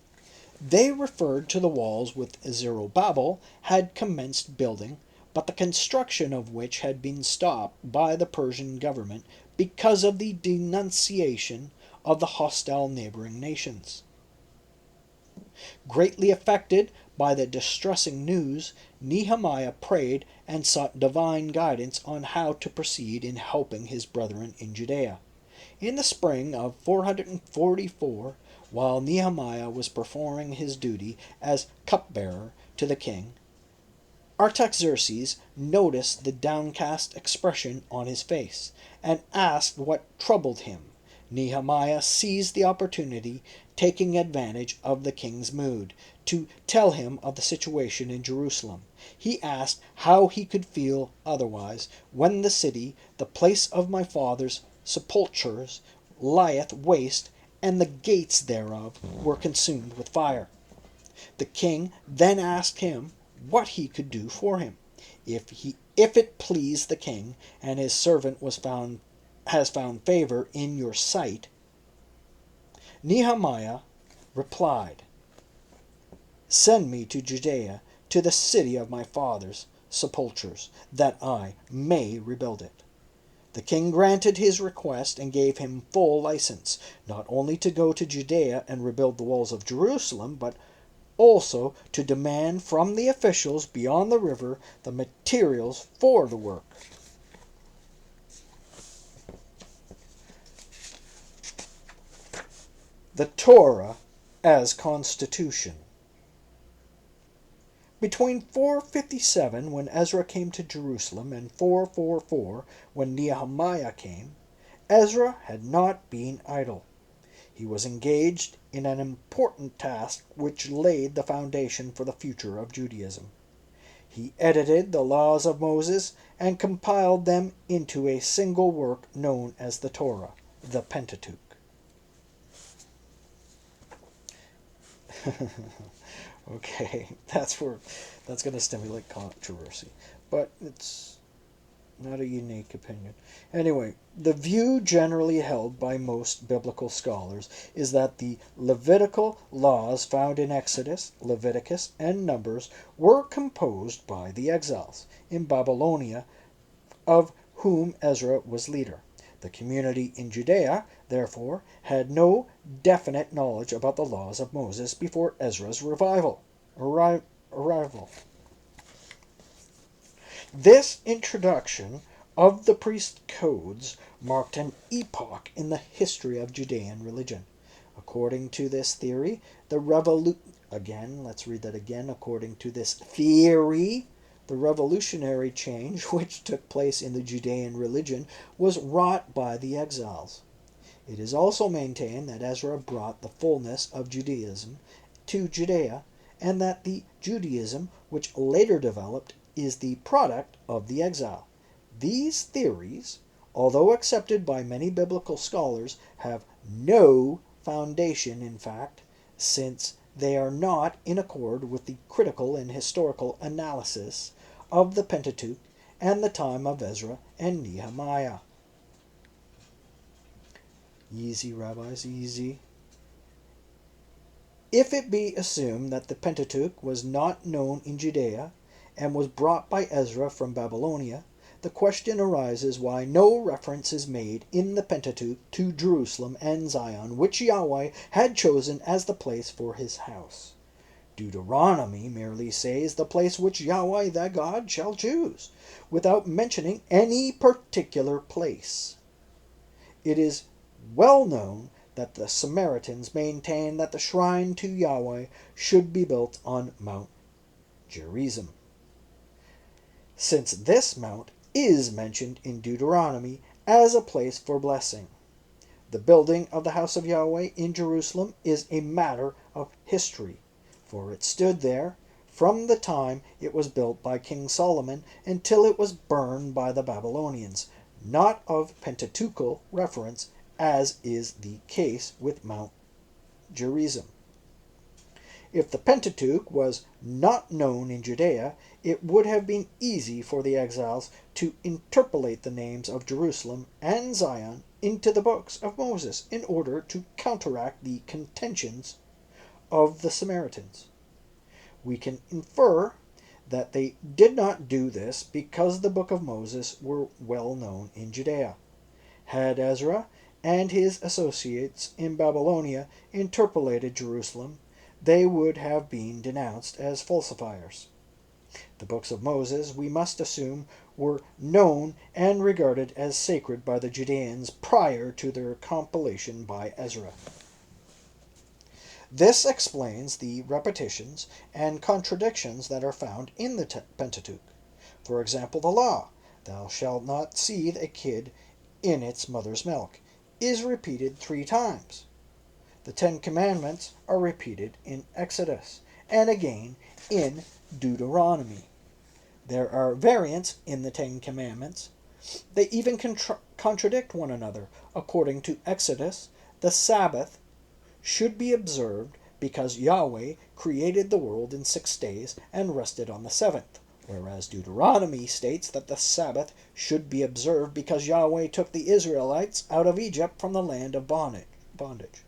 they referred to the walls which Zerubbabel had commenced building, but the construction of which had been stopped by the Persian government because of the denunciation of the hostile neighboring nations. Greatly affected by the distressing news, Nehemiah prayed and sought divine guidance on how to proceed in helping his brethren in Judea. In the spring of 444, while Nehemiah was performing his duty as cupbearer to the king, Artaxerxes noticed the downcast expression on his face, and asked what troubled him. Nehemiah seized the opportunity, taking advantage of the king's mood, to tell him of the situation in Jerusalem. He asked how he could feel otherwise, when the city, the place of my father's sepulchres, lieth waste, and the gates thereof were consumed with fire. The king then asked him what he could do for him. If it please the king, and his servant has found favor in your sight, Nehemiah replied, send me to Judea, to the city of my father's sepulchres, that I may rebuild it. The king granted his request and gave him full license, not only to go to Judea and rebuild the walls of Jerusalem, but also to demand from the officials beyond the river the materials for the work. The Torah as Constitution. Between 457, when Ezra came to Jerusalem, and 444, when Nehemiah came, Ezra had not been idle. He was engaged in an important task which laid the foundation for the future of Judaism. He edited the laws of Moses and compiled them into a single work known as the Torah, the Pentateuch. Okay, that's going to stimulate controversy, but it's not a unique opinion. Anyway, the view generally held by most biblical scholars is that the Levitical laws found in Exodus, Leviticus, and Numbers were composed by the exiles in Babylonia, of whom Ezra was leader. The community in Judea, therefore, had no definite knowledge about the laws of Moses before Ezra's arrival. This introduction of the priest codes marked an epoch in the history of Judean religion. According to this theory, according to this theory, the revolutionary change which took place in the Judean religion was wrought by the exiles. It is also maintained that Ezra brought the fullness of Judaism to Judea, and that the Judaism which later developed is the product of the exile. These theories, although accepted by many biblical scholars, have no foundation in fact, since they are not in accord with the critical and historical analysis of the Pentateuch and the time of Ezra and Nehemiah. Easy, rabbis, easy. If it be assumed that the Pentateuch was not known in Judea and was brought by Ezra from Babylonia, the question arises why no reference is made in the Pentateuch to Jerusalem and Zion, which Yahweh had chosen as the place for his house. Deuteronomy merely says the place which Yahweh thy God shall choose, without mentioning any particular place. It is well known that the Samaritans maintain that the shrine to Yahweh should be built on Mount Gerizim, since this mount is mentioned in Deuteronomy as a place for blessing. The building of the house of Yahweh in Jerusalem is a matter of history, for it stood there from the time it was built by King Solomon until it was burned by the Babylonians, not of Pentateuchal reference, as is the case with Mount Gerizim. If the Pentateuch was not known in Judea, it would have been easy for the exiles to interpolate the names of Jerusalem and Zion into the books of Moses in order to counteract the contentions of the Samaritans. We can infer that they did not do this because the book of Moses were well known in Judea. Had Ezra and his associates in Babylonia interpolated Jerusalem, they would have been denounced as falsifiers. The books of Moses, we must assume, were known and regarded as sacred by the Judeans prior to their compilation by Ezra. This explains the repetitions and contradictions that are found in the Pentateuch. For example, the law, "Thou shalt not seethe a kid in its mother's milk," is repeated 3 times. The 10 Commandments are repeated in Exodus and again in Deuteronomy. There are variants in the 10 Commandments. They even contradict one another. According to Exodus, the Sabbath should be observed because Yahweh created the world in 6 days and rested on the 7th, whereas Deuteronomy states that the Sabbath should be observed because Yahweh took the Israelites out of Egypt from the land of bondage.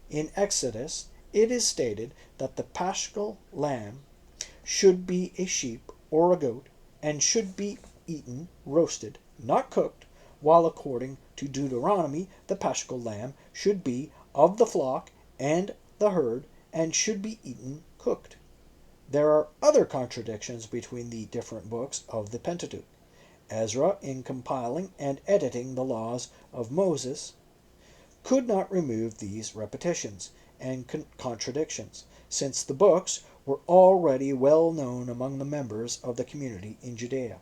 In Exodus, it is stated that the paschal lamb should be a sheep or a goat and should be eaten roasted, not cooked, while according to Deuteronomy, the paschal lamb should be of the flock and the herd and should be eaten cooked. There are other contradictions between the different books of the Pentateuch. Ezra, in compiling and editing the laws of Moses, could not remove these repetitions and contradictions, since the books were already well known among the members of the community in Judea,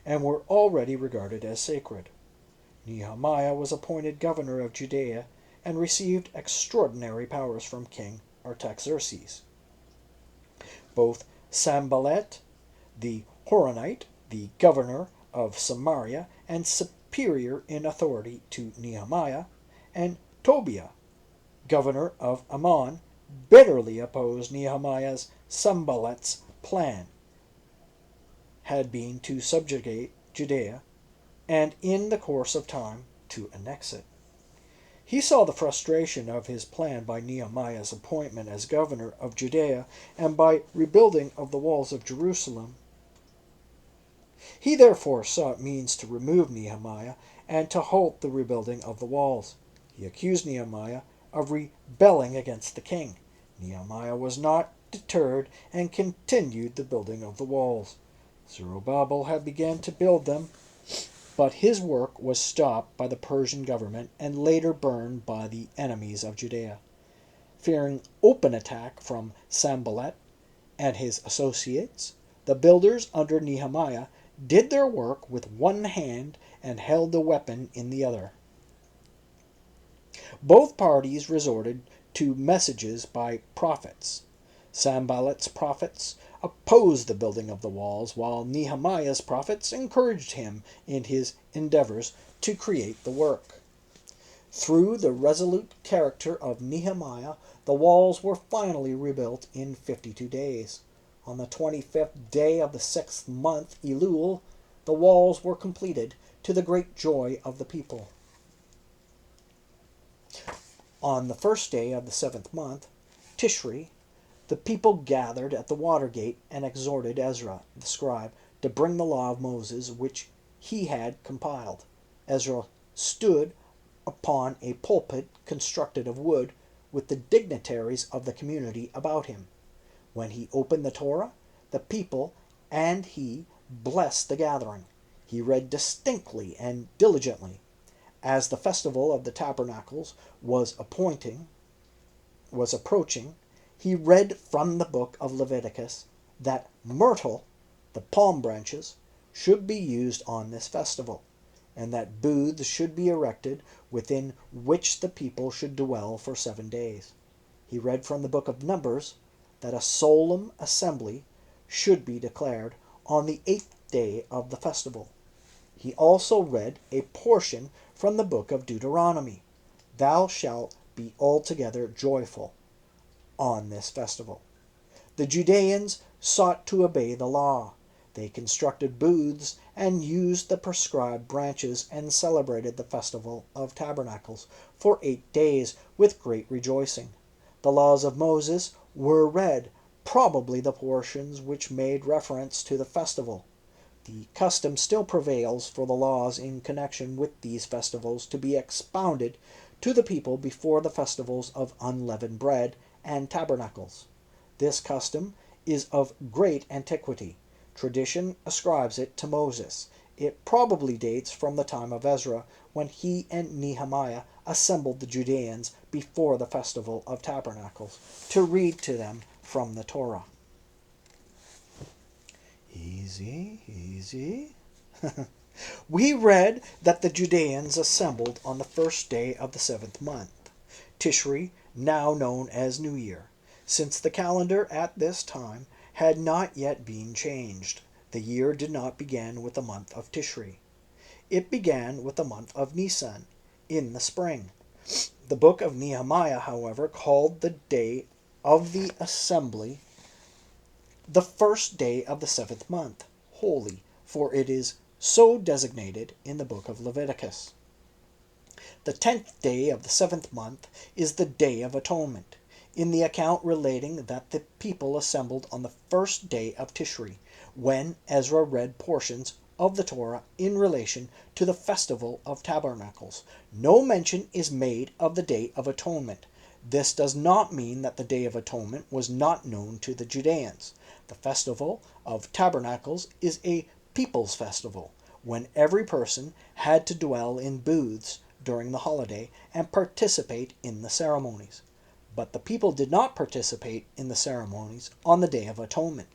and were already regarded as sacred. Nehemiah was appointed governor of Judea and received extraordinary powers from King Artaxerxes. Both Sanballat, the Horonite, the governor of Samaria and superior in authority to Nehemiah, and Tobiah, governor of Ammon, bitterly opposed Nehemiah's Sanballat's plan had been to subjugate Judea and in the course of time to annex it. He saw the frustration of his plan by Nehemiah's appointment as governor of Judea and by rebuilding of the walls of Jerusalem. He therefore sought means to remove Nehemiah and to halt the rebuilding of the walls. He accused Nehemiah of rebelling against the king. Nehemiah was not deterred and continued the building of the walls. Zerubbabel had begun to build them, but his work was stopped by the Persian government and later burned by the enemies of Judea. Fearing open attack from Sanballat and his associates, the builders under Nehemiah did their work with one hand and held the weapon in the other. Both parties resorted to messages by prophets. Sanballat's prophets opposed the building of the walls, while Nehemiah's prophets encouraged him in his endeavors to create the work. Through the resolute character of Nehemiah, the walls were finally rebuilt in 52 days. On the 25th day of the 6th month, Elul, the walls were completed, to the great joy of the people. On the first day of the 7th month, Tishri, the people gathered at the water gate and exhorted Ezra, the scribe, to bring the law of Moses, which he had compiled. Ezra stood upon a pulpit constructed of wood, with the dignitaries of the community about him. When he opened the Torah, the people and he blessed the gathering. He read distinctly and diligently. As the festival of the Tabernacles was approaching, he read from the book of Leviticus that myrtle, the palm branches, should be used on this festival, and that booths should be erected within which the people should dwell for 7 days. He read from the book of Numbers that a solemn assembly should be declared on the 8th day of the festival. He also read a portion from the book of Deuteronomy. Thou shalt be altogether joyful on this festival. The Judeans sought to obey the law. They constructed booths and used the prescribed branches and celebrated the festival of Tabernacles for 8 days with great rejoicing. The laws of Moses were read, probably the portions which made reference to the festival. The custom still prevails for the laws in connection with these festivals to be expounded to the people before the festivals of unleavened bread and tabernacles. This custom is of great antiquity. Tradition ascribes it to Moses. It probably dates from the time of Ezra, when he and Nehemiah assembled the Judeans before the festival of tabernacles to read to them from the Torah. Easy, easy. We read that the Judeans assembled on the first day of the 7th month, Tishri, now known as New Year, since the calendar at this time had not yet been changed. The year did not begin with the month of Tishri. It began with the month of Nisan, in the spring. The book of Nehemiah, however, called the day of the assembly the first day of the 7th month, holy, for it is so designated in the book of Leviticus. The 10th day of the 7th month is the Day of Atonement, in the account relating that the people assembled on the first day of Tishri, when Ezra read portions of the Torah in relation to the festival of tabernacles. No mention is made of the Day of Atonement. This does not mean that the Day of Atonement was not known to the Judeans. The festival of tabernacles is a people's festival, when every person had to dwell in booths during the holiday and participate in the ceremonies. But the people did not participate in the ceremonies on the Day of Atonement.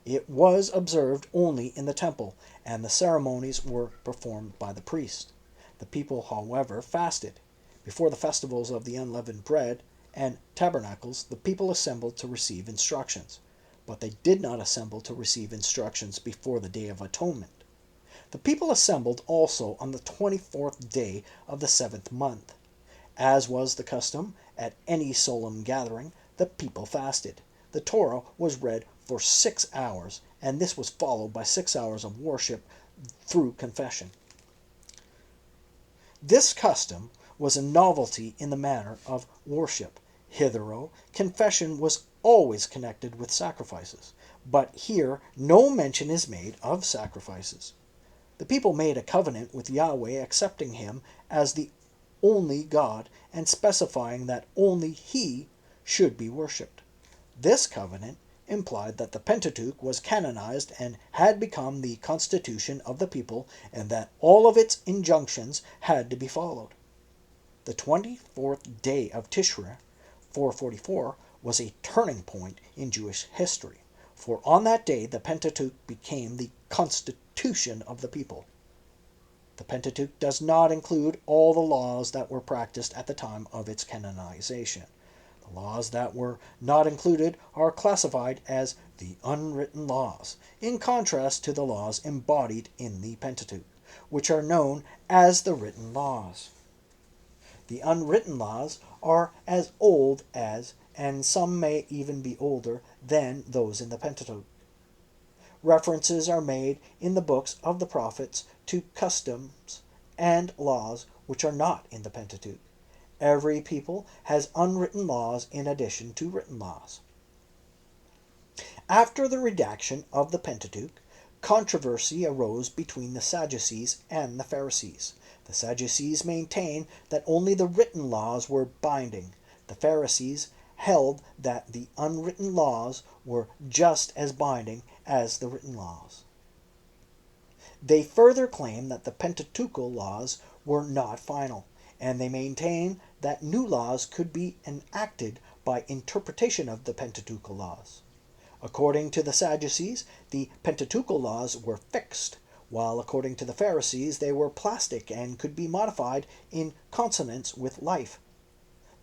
It was observed only in the temple, and the ceremonies were performed by the priest. The people, however, fasted. Before the festivals of the unleavened bread and tabernacles, the people assembled to receive instructions, but they did not assemble to receive instructions before the Day of Atonement. The people assembled also on the 24th day of the 7th month. As was the custom at any solemn gathering, the people fasted. The Torah was read for 6 hours, and this was followed by 6 hours of worship through confession. This custom was a novelty in the manner of worship. Hitherto, confession was always connected with sacrifices, but here no mention is made of sacrifices. The people made a covenant with Yahweh, accepting him as the only God and specifying that only he should be worshipped. This covenant implied that the Pentateuch was canonized and had become the constitution of the people, and that all of its injunctions had to be followed. The 24th day of Tishri, 444, was a turning point in Jewish history, for on that day the Pentateuch became the constitution of the people. The Pentateuch does not include all the laws that were practiced at the time of its canonization. The laws that were not included are classified as the unwritten laws, in contrast to the laws embodied in the Pentateuch, which are known as the written laws. The unwritten laws are as old as, and some may even be older than, those in the Pentateuch. References are made in the books of the prophets to customs and laws which are not in the Pentateuch. Every people has unwritten laws in addition to written laws. After the redaction of the Pentateuch, controversy arose between the Sadducees and the Pharisees. The Sadducees maintained that only the written laws were binding. The Pharisees held that the unwritten laws were just as binding as the written laws. They further claimed that the Pentateuchal laws were not final, and they maintained that new laws could be enacted by interpretation of the Pentateuchal laws. According to the Sadducees, the Pentateuchal laws were fixed, while according to the Pharisees they were plastic and could be modified in consonance with life.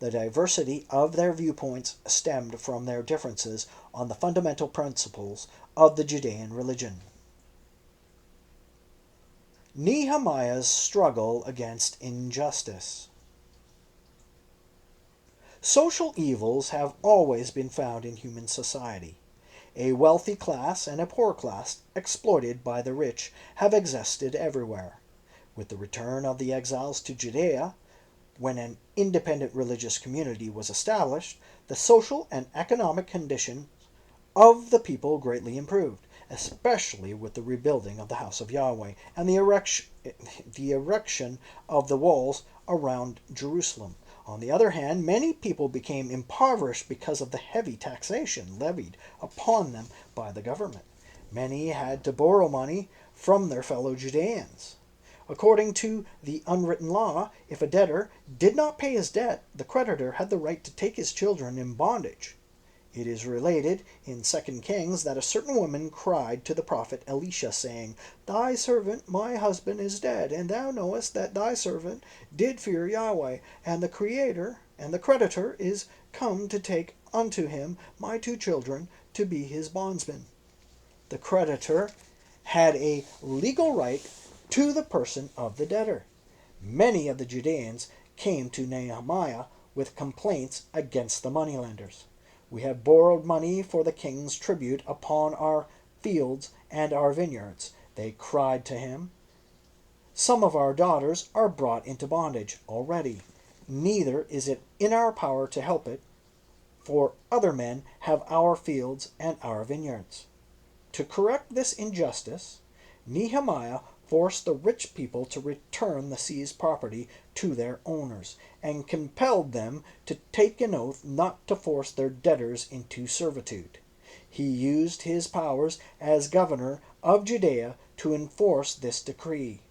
The diversity of their viewpoints stemmed from their differences on the fundamental principles of the Judean religion. Nehemiah's struggle against injustice. Social evils have always been found in human society. A wealthy class and a poor class, exploited by the rich, have existed everywhere. With the return of the exiles to Judea, when an independent religious community was established, the social and economic conditions of the people greatly improved, especially with the rebuilding of the house of Yahweh and the erection of the walls around Jerusalem. On the other hand, many people became impoverished because of the heavy taxation levied upon them by the government. Many had to borrow money from their fellow Judeans. According to the unwritten law, if a debtor did not pay his debt, the creditor had the right to take his children in bondage. It is related in 2 Kings that a certain woman cried to the prophet Elisha, saying, "Thy servant, my husband, is dead, and thou knowest that thy servant did fear Yahweh, and the creditor is come to take unto him my 2 children to be his bondsmen." The creditor had a legal right to the person of the debtor. Many of the Judeans came to Nehemiah with complaints against the moneylenders. "We have borrowed money for the king's tribute upon our fields and our vineyards," they cried to him. "Some of our daughters are brought into bondage already. Neither is it in our power to help it, for other men have our fields and our vineyards." To correct this injustice, Nehemiah forced the rich people to return the seized property to their owners, and compelled them to take an oath not to force their debtors into servitude. He used his powers as governor of Judea to enforce this decree.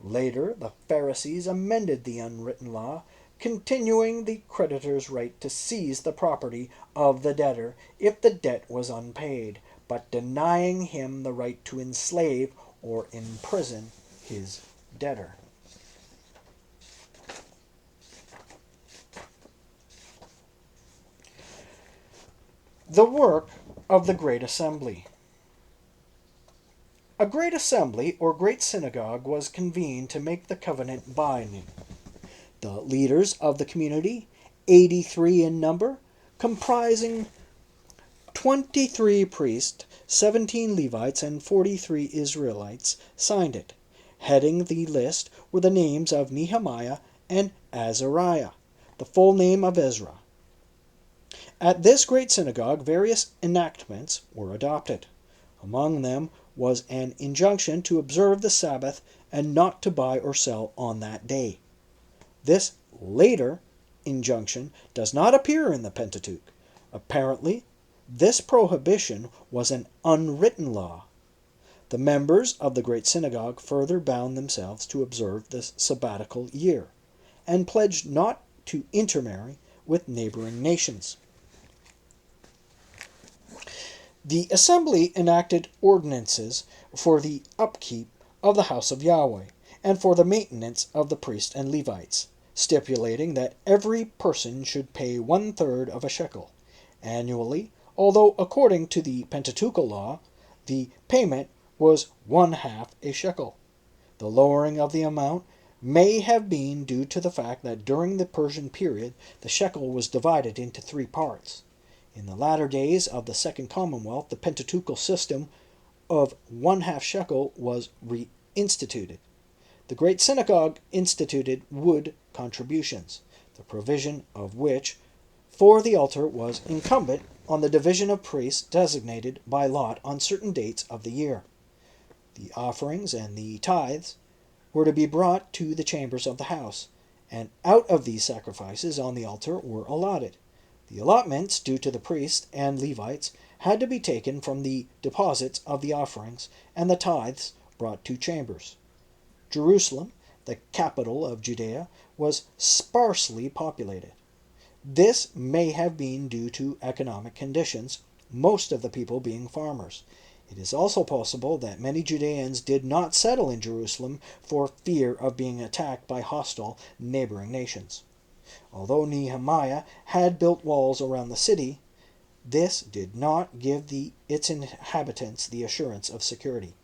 Later, the Pharisees amended the unwritten law, continuing the creditor's right to seize the property of the debtor if the debt was unpaid, but denying him the right to enslave or imprison his debtor. The work of the Great Assembly. A great assembly or great synagogue was convened to make the covenant binding. The leaders of the community, 83 in number, comprising 23 priests, 17 Levites, and 43 Israelites, signed it. Heading the list were the names of Nehemiah and Azariah, the full name of Ezra. At this great synagogue, various enactments were adopted. Among them was an injunction to observe the Sabbath and not to buy or sell on that day. This later injunction does not appear in the Pentateuch. Apparently, This prohibition was an unwritten law. The members of the great synagogue further bound themselves to observe the sabbatical year, and pledged not to intermarry with neighboring nations. The assembly enacted ordinances for the upkeep of the house of Yahweh, and for the maintenance of the priests and Levites, stipulating that every person should pay 1/3 of a shekel annually, although according to the Pentateuchal law, the payment was 1/2 a shekel. The lowering of the amount may have been due to the fact that during the Persian period the shekel was divided into 3 parts. In the latter days of the Second Commonwealth, the Pentateuchal system of 1/2 shekel was reinstituted. The great synagogue instituted wood contributions, the provision of which for the altar was incumbent on the division of priests designated by lot on certain dates of the year. The offerings and the tithes were to be brought to the chambers of the house, and out of these sacrifices on the altar were allotted. The allotments due to the priests and Levites had to be taken from the deposits of the offerings, and the tithes brought to chambers. Jerusalem, the capital of Judea, was sparsely populated. This may have been due to economic conditions, most of the people being farmers. It is also possible that many Judeans did not settle in Jerusalem for fear of being attacked by hostile neighboring nations. Although Nehemiah had built walls around the city, this did not give its inhabitants the assurance of security.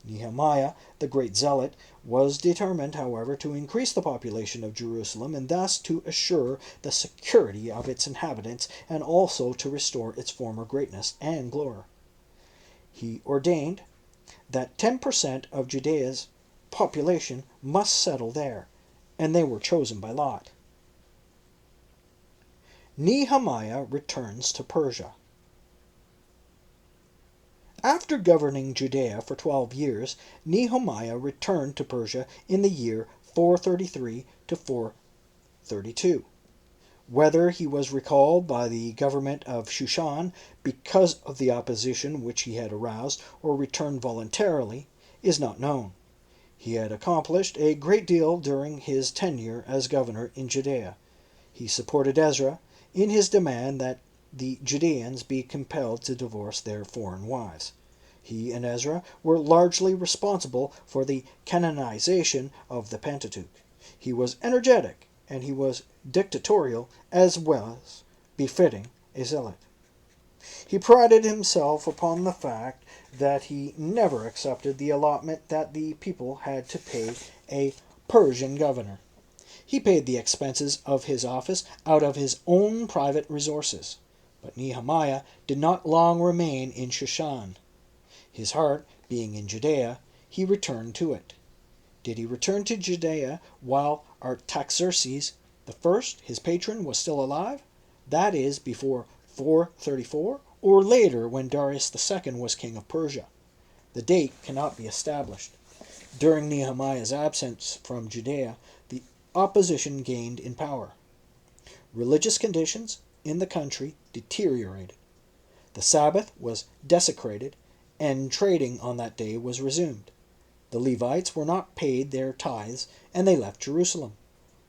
Nehemiah, the great zealot, was determined, however, to increase the population of Jerusalem and thus to assure the security of its inhabitants and also to restore its former greatness and glory. He ordained that 10% of Judea's population must settle there, and they were chosen by lot. Nehemiah returns to Persia. After governing Judea for 12 years, Nehemiah returned to Persia in the year 433 to 432. Whether he was recalled by the government of Shushan because of the opposition which he had aroused, or returned voluntarily, is not known. He had accomplished a great deal during his tenure as governor in Judea. He supported Ezra in his demand that the Judeans be compelled to divorce their foreign wives. He and Ezra were largely responsible for the canonization of the Pentateuch. He was energetic, and he was dictatorial as well as befitting a zealot. He prided himself upon the fact that he never accepted the allotment that the people had to pay a Persian governor. He paid the expenses of his office out of his own private resources. But Nehemiah did not long remain in Shushan. His heart being in Judea, he returned to it. Did he return to Judea while Artaxerxes I, his patron, was still alive? That is, before 434, or later when Darius II was king of Persia? The date cannot be established. During Nehemiah's absence from Judea, the opposition gained in power. Religious conditions in the country deteriorated. The Sabbath was desecrated, and trading on that day was resumed. The Levites were not paid their tithes, and they left Jerusalem.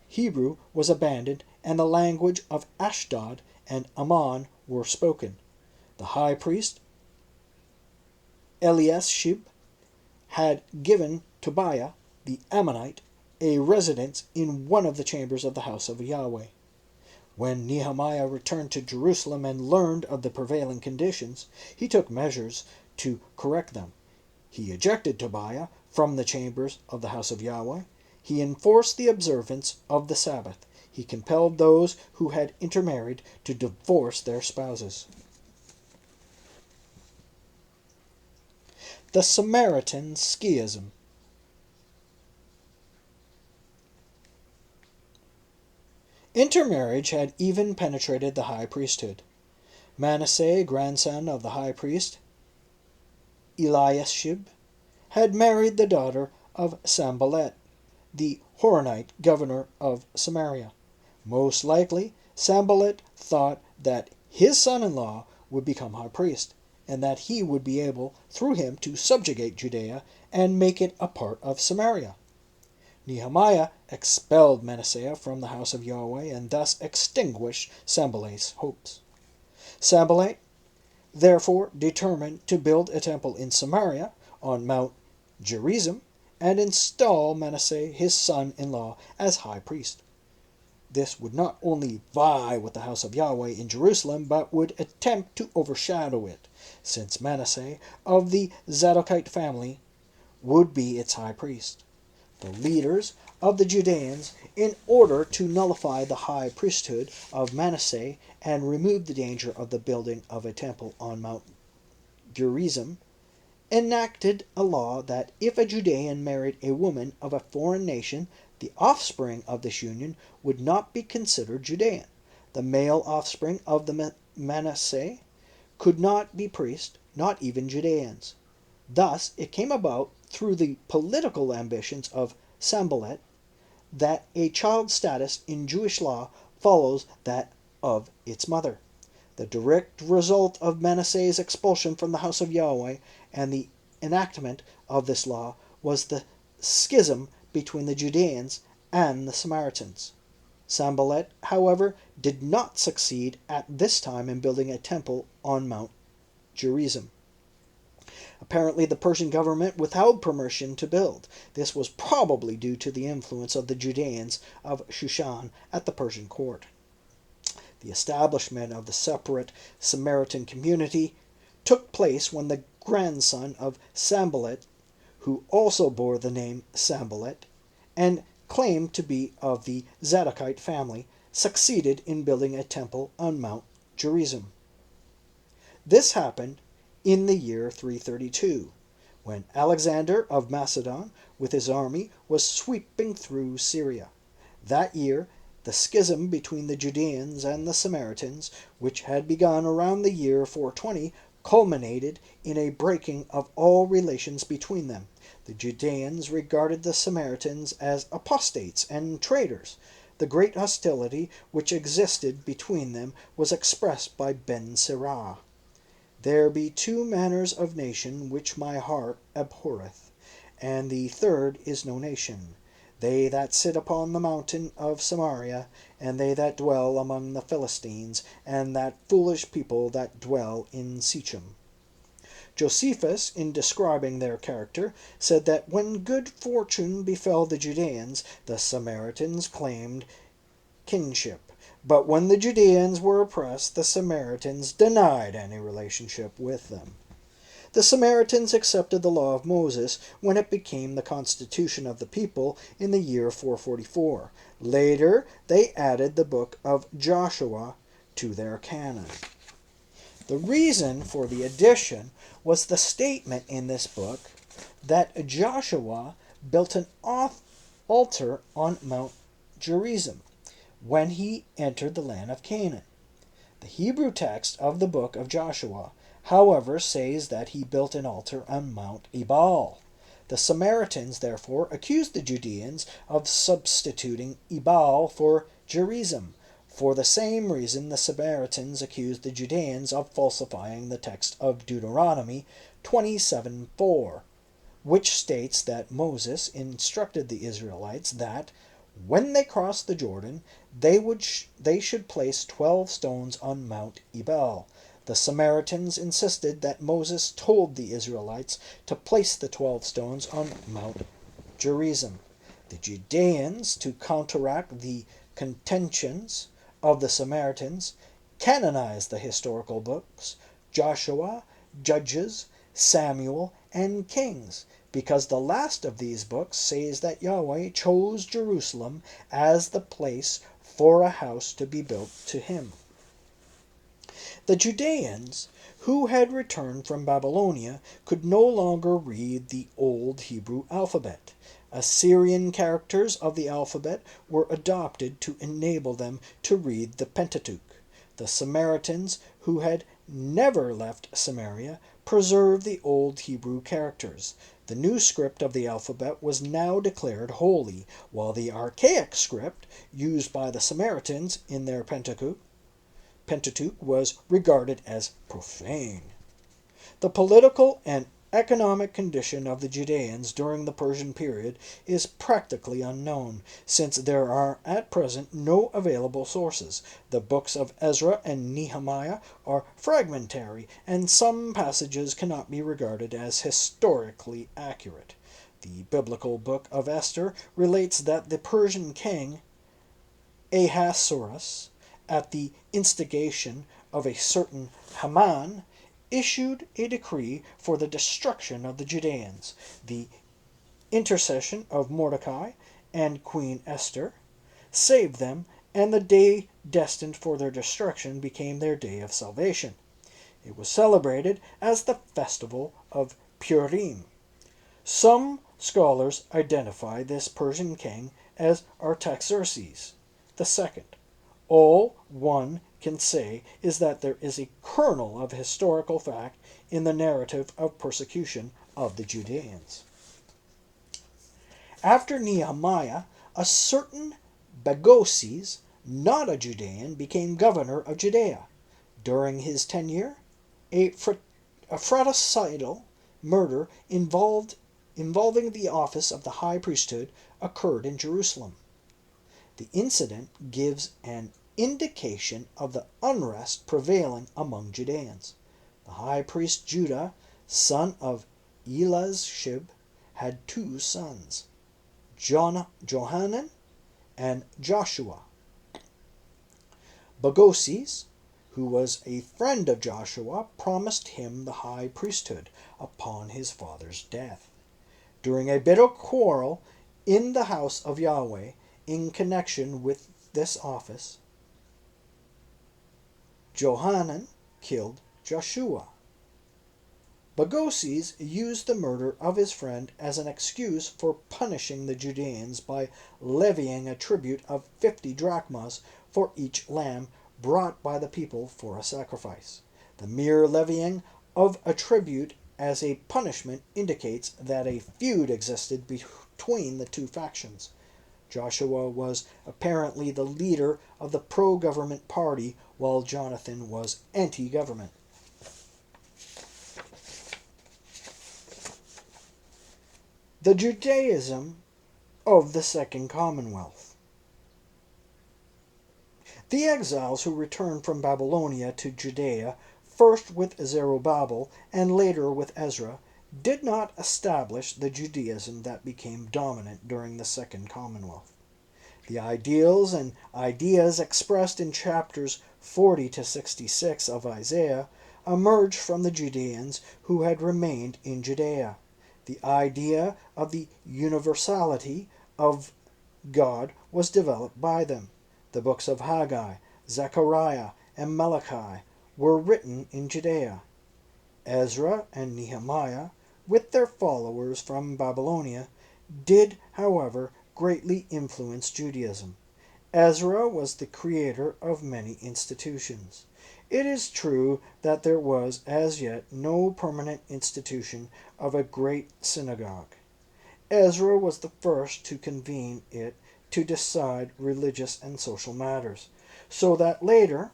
Hebrew was abandoned, and the language of Ashdod and Ammon were spoken. The high priest Eliashib had given Tobiah the Ammonite a residence in one of the chambers of the house of Yahweh. When Nehemiah returned to Jerusalem and learned of the prevailing conditions, he took measures to correct them. He ejected Tobiah from the chambers of the house of Yahweh. He enforced the observance of the Sabbath. He compelled those who had intermarried to divorce their spouses. The Samaritan Schism. Intermarriage had even penetrated the high priesthood. Manasseh, grandson of the high priest Eliashib, had married the daughter of Sanballat, the Horonite governor of Samaria. Most likely, Sanballat thought that his son-in-law would become high priest, and that he would be able, through him, to subjugate Judea and make it a part of Samaria. Nehemiah expelled Manasseh from the house of Yahweh and thus extinguished Sanballat's hopes. Sanballat therefore determined to build a temple in Samaria on Mount Gerizim and install Manasseh, his son-in-law, as high priest. This would not only vie with the house of Yahweh in Jerusalem, but would attempt to overshadow it, since Manasseh, of the Zadokite family, would be its high priest. The leaders of the Judeans, in order to nullify the high priesthood of Manasseh and remove the danger of the building of a temple on Mount Gerizim, enacted a law that if a Judean married a woman of a foreign nation, the offspring of this union would not be considered Judean. The male offspring of the Manasseh could not be priests, not even Judeans. Thus it came about, through the political ambitions of Sanballat, that a child's status in Jewish law follows that of its mother. The direct result of Manasseh's expulsion from the house of Yahweh and the enactment of this law was the schism between the Judeans and the Samaritans. Sanballat, however, did not succeed at this time in building a temple on Mount Gerizim. Apparently, the Persian government withheld permission to build. This was probably due to the influence of the Judeans of Shushan at the Persian court. The establishment of the separate Samaritan community took place when the grandson of Sanballat, who also bore the name Sanballat and claimed to be of the Zadokite family, succeeded in building a temple on Mount Gerizim. This happened in the year 332, when Alexander of Macedon, with his army, was sweeping through Syria. That year, the schism between the Judeans and the Samaritans, which had begun around the year 420, culminated in a breaking of all relations between them. The Judeans regarded the Samaritans as apostates and traitors. The great hostility which existed between them was expressed by Ben Sirah. There be two manners of nation which my heart abhorreth, and the third is no nation, they that sit upon the mountain of Samaria, and they that dwell among the Philistines, and that foolish people that dwell in Shechem. Josephus, in describing their character, said that when good fortune befell the Judeans, the Samaritans claimed kinship. But when the Judeans were oppressed, the Samaritans denied any relationship with them. The Samaritans accepted the law of Moses when it became the constitution of the people in the year 444. Later, they added the book of Joshua to their canon. The reason for the addition was the statement in this book that Joshua built an altar on Mount Gerizim when he entered the land of Canaan. The Hebrew text of the book of Joshua, however, says that he built an altar on Mount Ebal. The Samaritans, therefore, accused the Judeans of substituting Ebal for Gerizim. For the same reason, the Samaritans accused the Judeans of falsifying the text of Deuteronomy 27:4, which states that Moses instructed the Israelites that, when they crossed the Jordan, they should place 12 stones on Mount Ebal. The Samaritans insisted that Moses told the Israelites to place the 12 stones on Mount Gerizim. The Judeans, to counteract the contentions of the Samaritans, canonized the historical books Joshua, Judges, Samuel, and Kings, because the last of these books says that Yahweh chose Jerusalem as the place for a house to be built to him. The Judeans, who had returned from Babylonia, could no longer read the old Hebrew alphabet. Assyrian characters of the alphabet were adopted to enable them to read the Pentateuch. The Samaritans, who had never left Samaria, preserved the old Hebrew characters. The new script of the alphabet was now declared holy, while the archaic script used by the Samaritans in their Pentateuch Pentateuch was regarded as profane. The political and economic condition of the Judeans during the Persian period is practically unknown, since there are at present no available sources. The books of Ezra and Nehemiah are fragmentary, and some passages cannot be regarded as historically accurate. The biblical book of Esther relates that the Persian king Ahasuerus, at the instigation of a certain Haman, issued a decree for the destruction of the Judeans. The intercession of Mordecai and Queen Esther saved them, and the day destined for their destruction became their day of salvation. It was celebrated as the festival of Purim. Some scholars identify this Persian king as Artaxerxes II. All one can say is that there is a kernel of historical fact in the narrative of persecution of the Judeans. After Nehemiah, a certain Bagoses, not a Judean, became governor of Judea. During his tenure, a fratricidal murder involving the office of the high priesthood occurred in Jerusalem. The incident gives an indication of the unrest prevailing among Judeans. The high priest Judah, son of Eliashib, had two sons, Johanan and Joshua. Bagoses, who was a friend of Joshua, promised him the high priesthood upon his father's death. During a bitter quarrel in the house of Yahweh in connection with this office, Johanan killed Joshua. Bagoses used the murder of his friend as an excuse for punishing the Judeans by levying a tribute of 50 drachmas for each lamb brought by the people for a sacrifice. The mere levying of a tribute as a punishment indicates that a feud existed between the two factions. Joshua was apparently the leader of the pro-government party, while Jonathan was anti-government. The Judaism of the Second Commonwealth. The exiles who returned from Babylonia to Judea, first with Zerubbabel and later with Ezra, did not establish the Judaism that became dominant during the Second Commonwealth. The ideals and ideas expressed in chapters 40 to 66 of Isaiah emerged from the Judeans who had remained in Judea. The idea of the universality of God was developed by them. The books of Haggai, Zechariah, and Malachi were written in Judea. Ezra and Nehemiah, with their followers from Babylonia, did, however, greatly influence Judaism. Ezra was the creator of many institutions. It is true that there was as yet no permanent institution of a great synagogue. Ezra was the first to convene it to decide religious and social matters, so that later,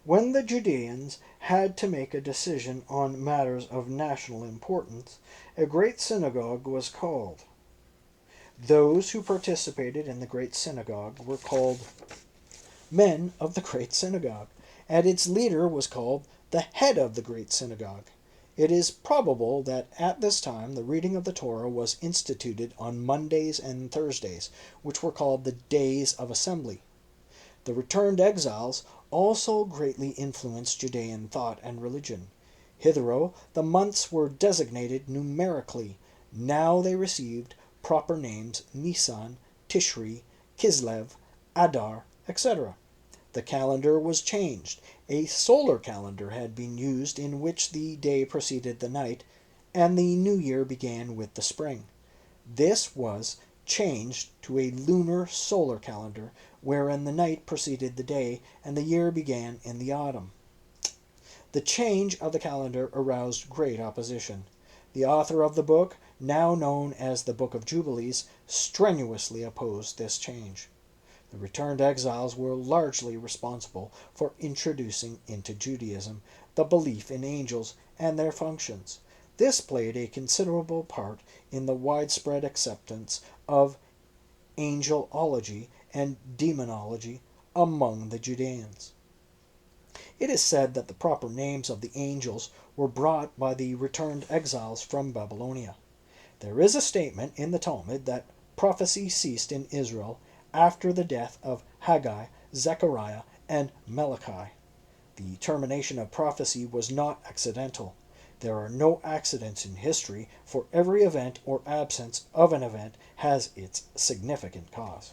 when the Judeans had to make a decision on matters of national importance, a great synagogue was called. Those who participated in the great synagogue were called men of the great synagogue, and its leader was called the head of the great synagogue. It is probable that at this time the reading of the Torah was instituted on Mondays and Thursdays, which were called the days of assembly. The returned exiles also greatly influenced Judean thought and religion. Hitherto, the months were designated numerically. Now they received proper names: Nisan, Tishri, Kislev, Adar, etc. The calendar was changed. A solar calendar had been used in which the day preceded the night, and the new year began with the spring. This was changed to a lunar solar calendar, wherein the night preceded the day, and the year began in the autumn. The change of the calendar aroused great opposition. The author of the book, now known as the Book of Jubilees, strenuously opposed this change. The returned exiles were largely responsible for introducing into Judaism the belief in angels and their functions. This played a considerable part in the widespread acceptance of angelology and demonology among the Judeans. It is said that the proper names of the angels were brought by the returned exiles from Babylonia. There is a statement in the Talmud that prophecy ceased in Israel after the death of Haggai, Zechariah, and Malachi. The termination of prophecy was not accidental. There are no accidents in history, for every event or absence of an event has its significant cause.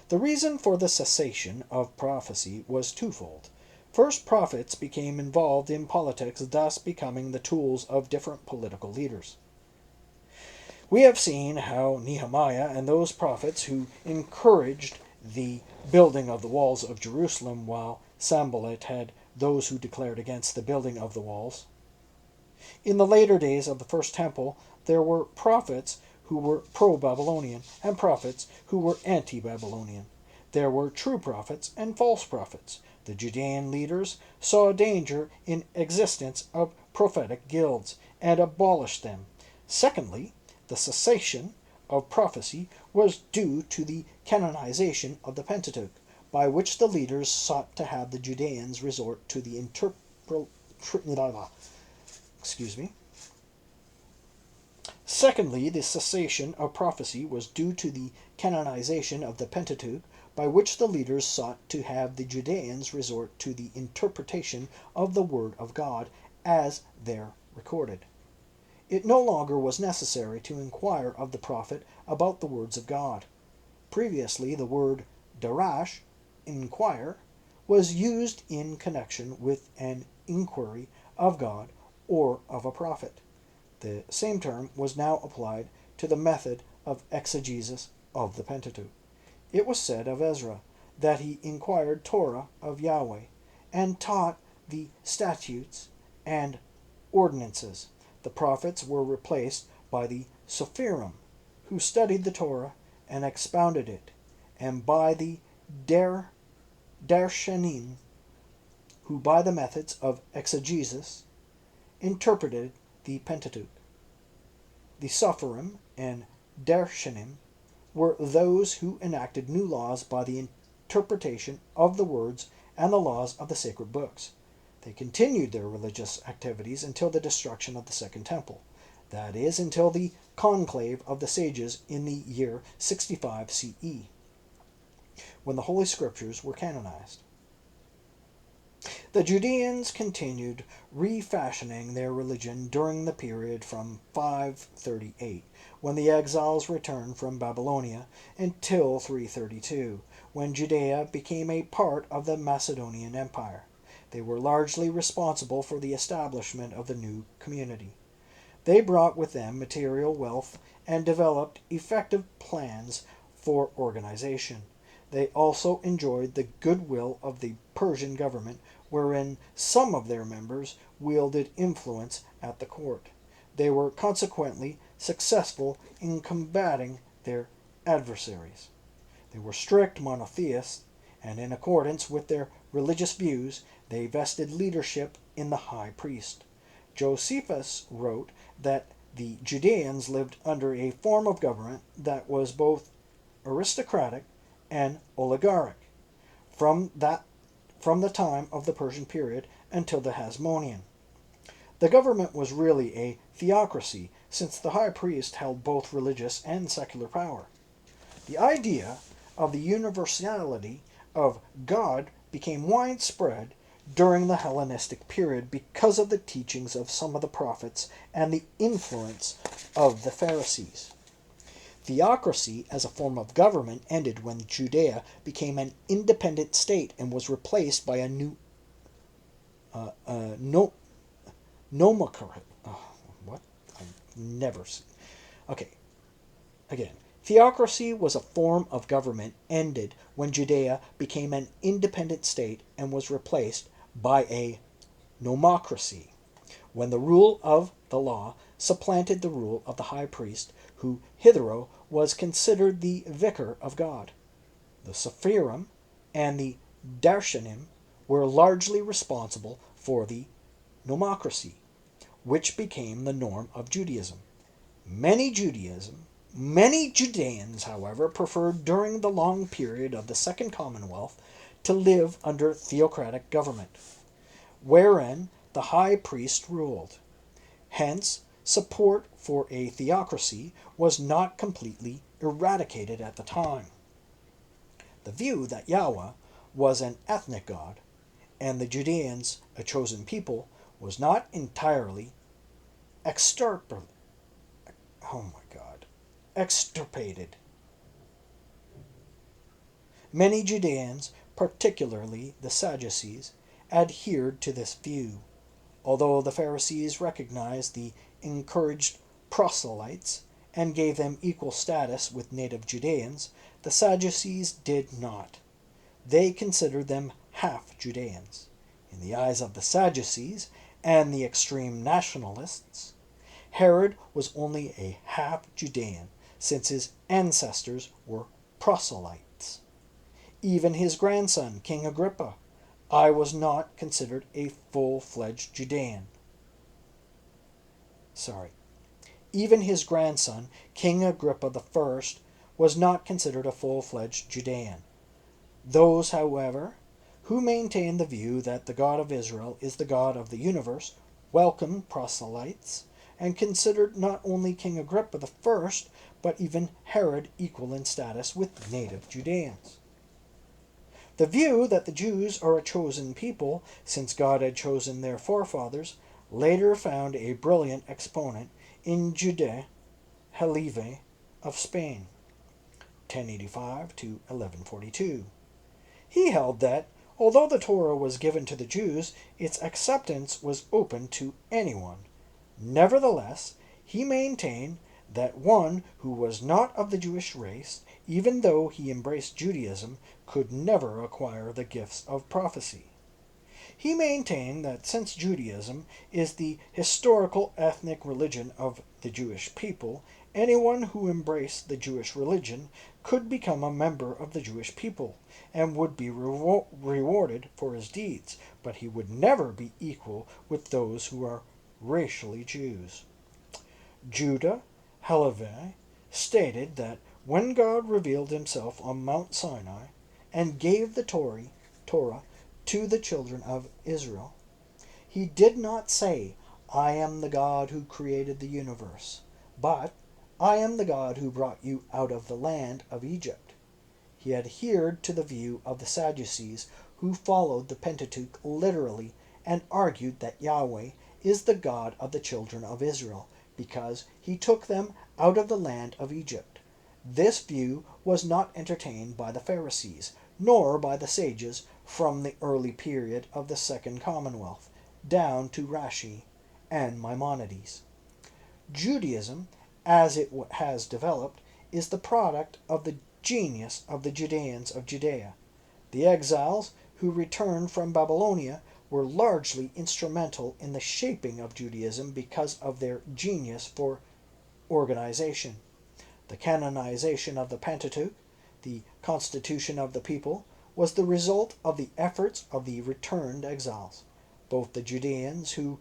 The reason for the cessation of prophecy was twofold. First, prophets became involved in politics, thus becoming the tools of different political leaders. We have seen how Nehemiah and those prophets who encouraged the building of the walls of Jerusalem, while Sanballat had those who declared against the building of the walls. In the later days of the First Temple, there were prophets who were pro-Babylonian and prophets who were anti-Babylonian. There were true prophets and false prophets. The Judean leaders saw a danger in existence of prophetic guilds and abolished them. Secondly, the cessation of prophecy was due to the canonization of the Pentateuch, by which the leaders sought to have the Judeans resort to the Secondly, the cessation of prophecy was due to the canonization of the Pentateuch, by which the leaders sought to have the Judeans resort to the interpretation of the Word of God as there recorded. It no longer was necessary to inquire of the prophet about the words of God. Previously, the word darash, inquire, was used in connection with an inquiry of God or of a prophet. The same term was now applied to the method of exegesis of the Pentateuch. It was said of Ezra that he inquired Torah of Yahweh and taught the statutes and ordinances. The prophets were replaced by the Sophirim, who studied the Torah and expounded it, and by the Darshanim, who by the methods of exegesis interpreted the Pentateuch. The Sophirim and Darshanim were those who enacted new laws by the interpretation of the words and the laws of the sacred books. They continued their religious activities until the destruction of the Second Temple, that is, until the conclave of the sages in the year 65 CE, when the Holy Scriptures were canonized. The Judeans continued refashioning their religion during the period from 538, when the exiles returned from Babylonia, until 332, when Judea became a part of the Macedonian Empire. They were largely responsible for the establishment of the new community. They brought with them material wealth and developed effective plans for organization. They also enjoyed the goodwill of the Persian government, wherein some of their members wielded influence at the court. They were consequently successful in combating their adversaries. They were strict monotheists, and in accordance with their religious views, they vested leadership in the high priest. Josephus wrote that the Judeans lived under a form of government that was both aristocratic and oligarchic from the time of the Persian period until the Hasmonean. The government was really a theocracy, since the high priest held both religious and secular power. The idea of the universality of God became widespread during the Hellenistic period because of the teachings of some of the prophets and the influence of the Pharisees. Theocracy as a form of government ended when Judea became an independent state and was replaced by a new nomocracy. What? I've never seen. Okay, again. Theocracy was a form of government ended when Judea became an independent state and was replaced by a nomocracy, when the rule of the law supplanted the rule of the high priest, who hitherto was considered the vicar of God. The Sephirim and the Darshanim were largely responsible for the nomocracy, which became the norm of Judaism. Many Judeans, however, preferred during the long period of the Second Commonwealth to live under theocratic government, wherein the high priest ruled. Hence, support for a theocracy was not completely eradicated at the time. The view that Yahweh was an ethnic god and the Judeans a chosen people was not entirely extirpated. Many Judeans, particularly the Sadducees, adhered to this view. Although the Pharisees recognized the encouraged proselytes and gave them equal status with native Judeans, the Sadducees did not. They considered them half Judeans. In the eyes of the Sadducees and the extreme nationalists, Herod was only a half Judean, since his ancestors were proselytes. Even his grandson, King Agrippa, was not considered a full-fledged Judean. Even his grandson, King Agrippa I, was not considered a full-fledged Judean. Those, however, who maintain the view that the God of Israel is the God of the universe welcomed proselytes and considered not only King Agrippa I, but even Herod equal in status with native Judeans. The view that the Jews are a chosen people, since God had chosen their forefathers, later found a brilliant exponent in Jude Halive of Spain, 1085 to 1142. He held that, although the Torah was given to the Jews, its acceptance was open to anyone. Nevertheless, he maintained that one who was not of the Jewish race, even though he embraced Judaism, could never acquire the gifts of prophecy. He maintained that since Judaism is the historical ethnic religion of the Jewish people, anyone who embraced the Jewish religion could become a member of the Jewish people and would be rewarded for his deeds, but he would never be equal with those who are racially Jews. Judah Halevi stated that when God revealed himself on Mount Sinai and gave the Torah to the children of Israel, he did not say, "I am the God who created the universe," but "I am the God who brought you out of the land of Egypt." He adhered to the view of the Sadducees, who followed the Pentateuch literally and argued that Yahweh is the God of the children of Israel, because he took them out of the land of Egypt. This view was not entertained by the Pharisees, nor by the sages from the early period of the Second Commonwealth, down to Rashi and Maimonides. Judaism, as it has developed, is the product of the genius of the Judeans of Judea. The exiles who returned from Babylonia were largely instrumental in the shaping of Judaism because of their genius for organization. The canonization of the Pentateuch, the constitution of the people, was the result of the efforts of the returned exiles, both the Judeans who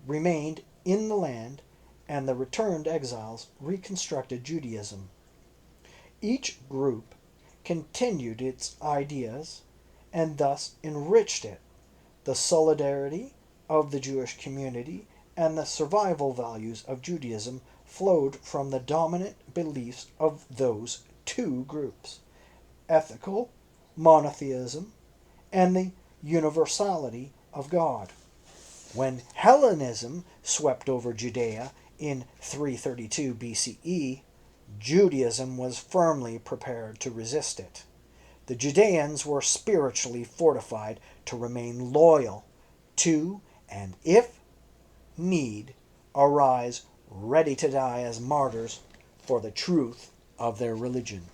remained in the land and the returned exiles reconstructed Judaism. Each group continued its ideas and thus enriched it. The solidarity of the Jewish community and the survival values of Judaism flowed from the dominant beliefs of those two groups: ethical monotheism and the universality of God. When Hellenism swept over Judea in 332 BCE, Judaism was firmly prepared to resist it. The Judeans were spiritually fortified to remain loyal to, and if need, arise ready to die as martyrs for the truth of their religion.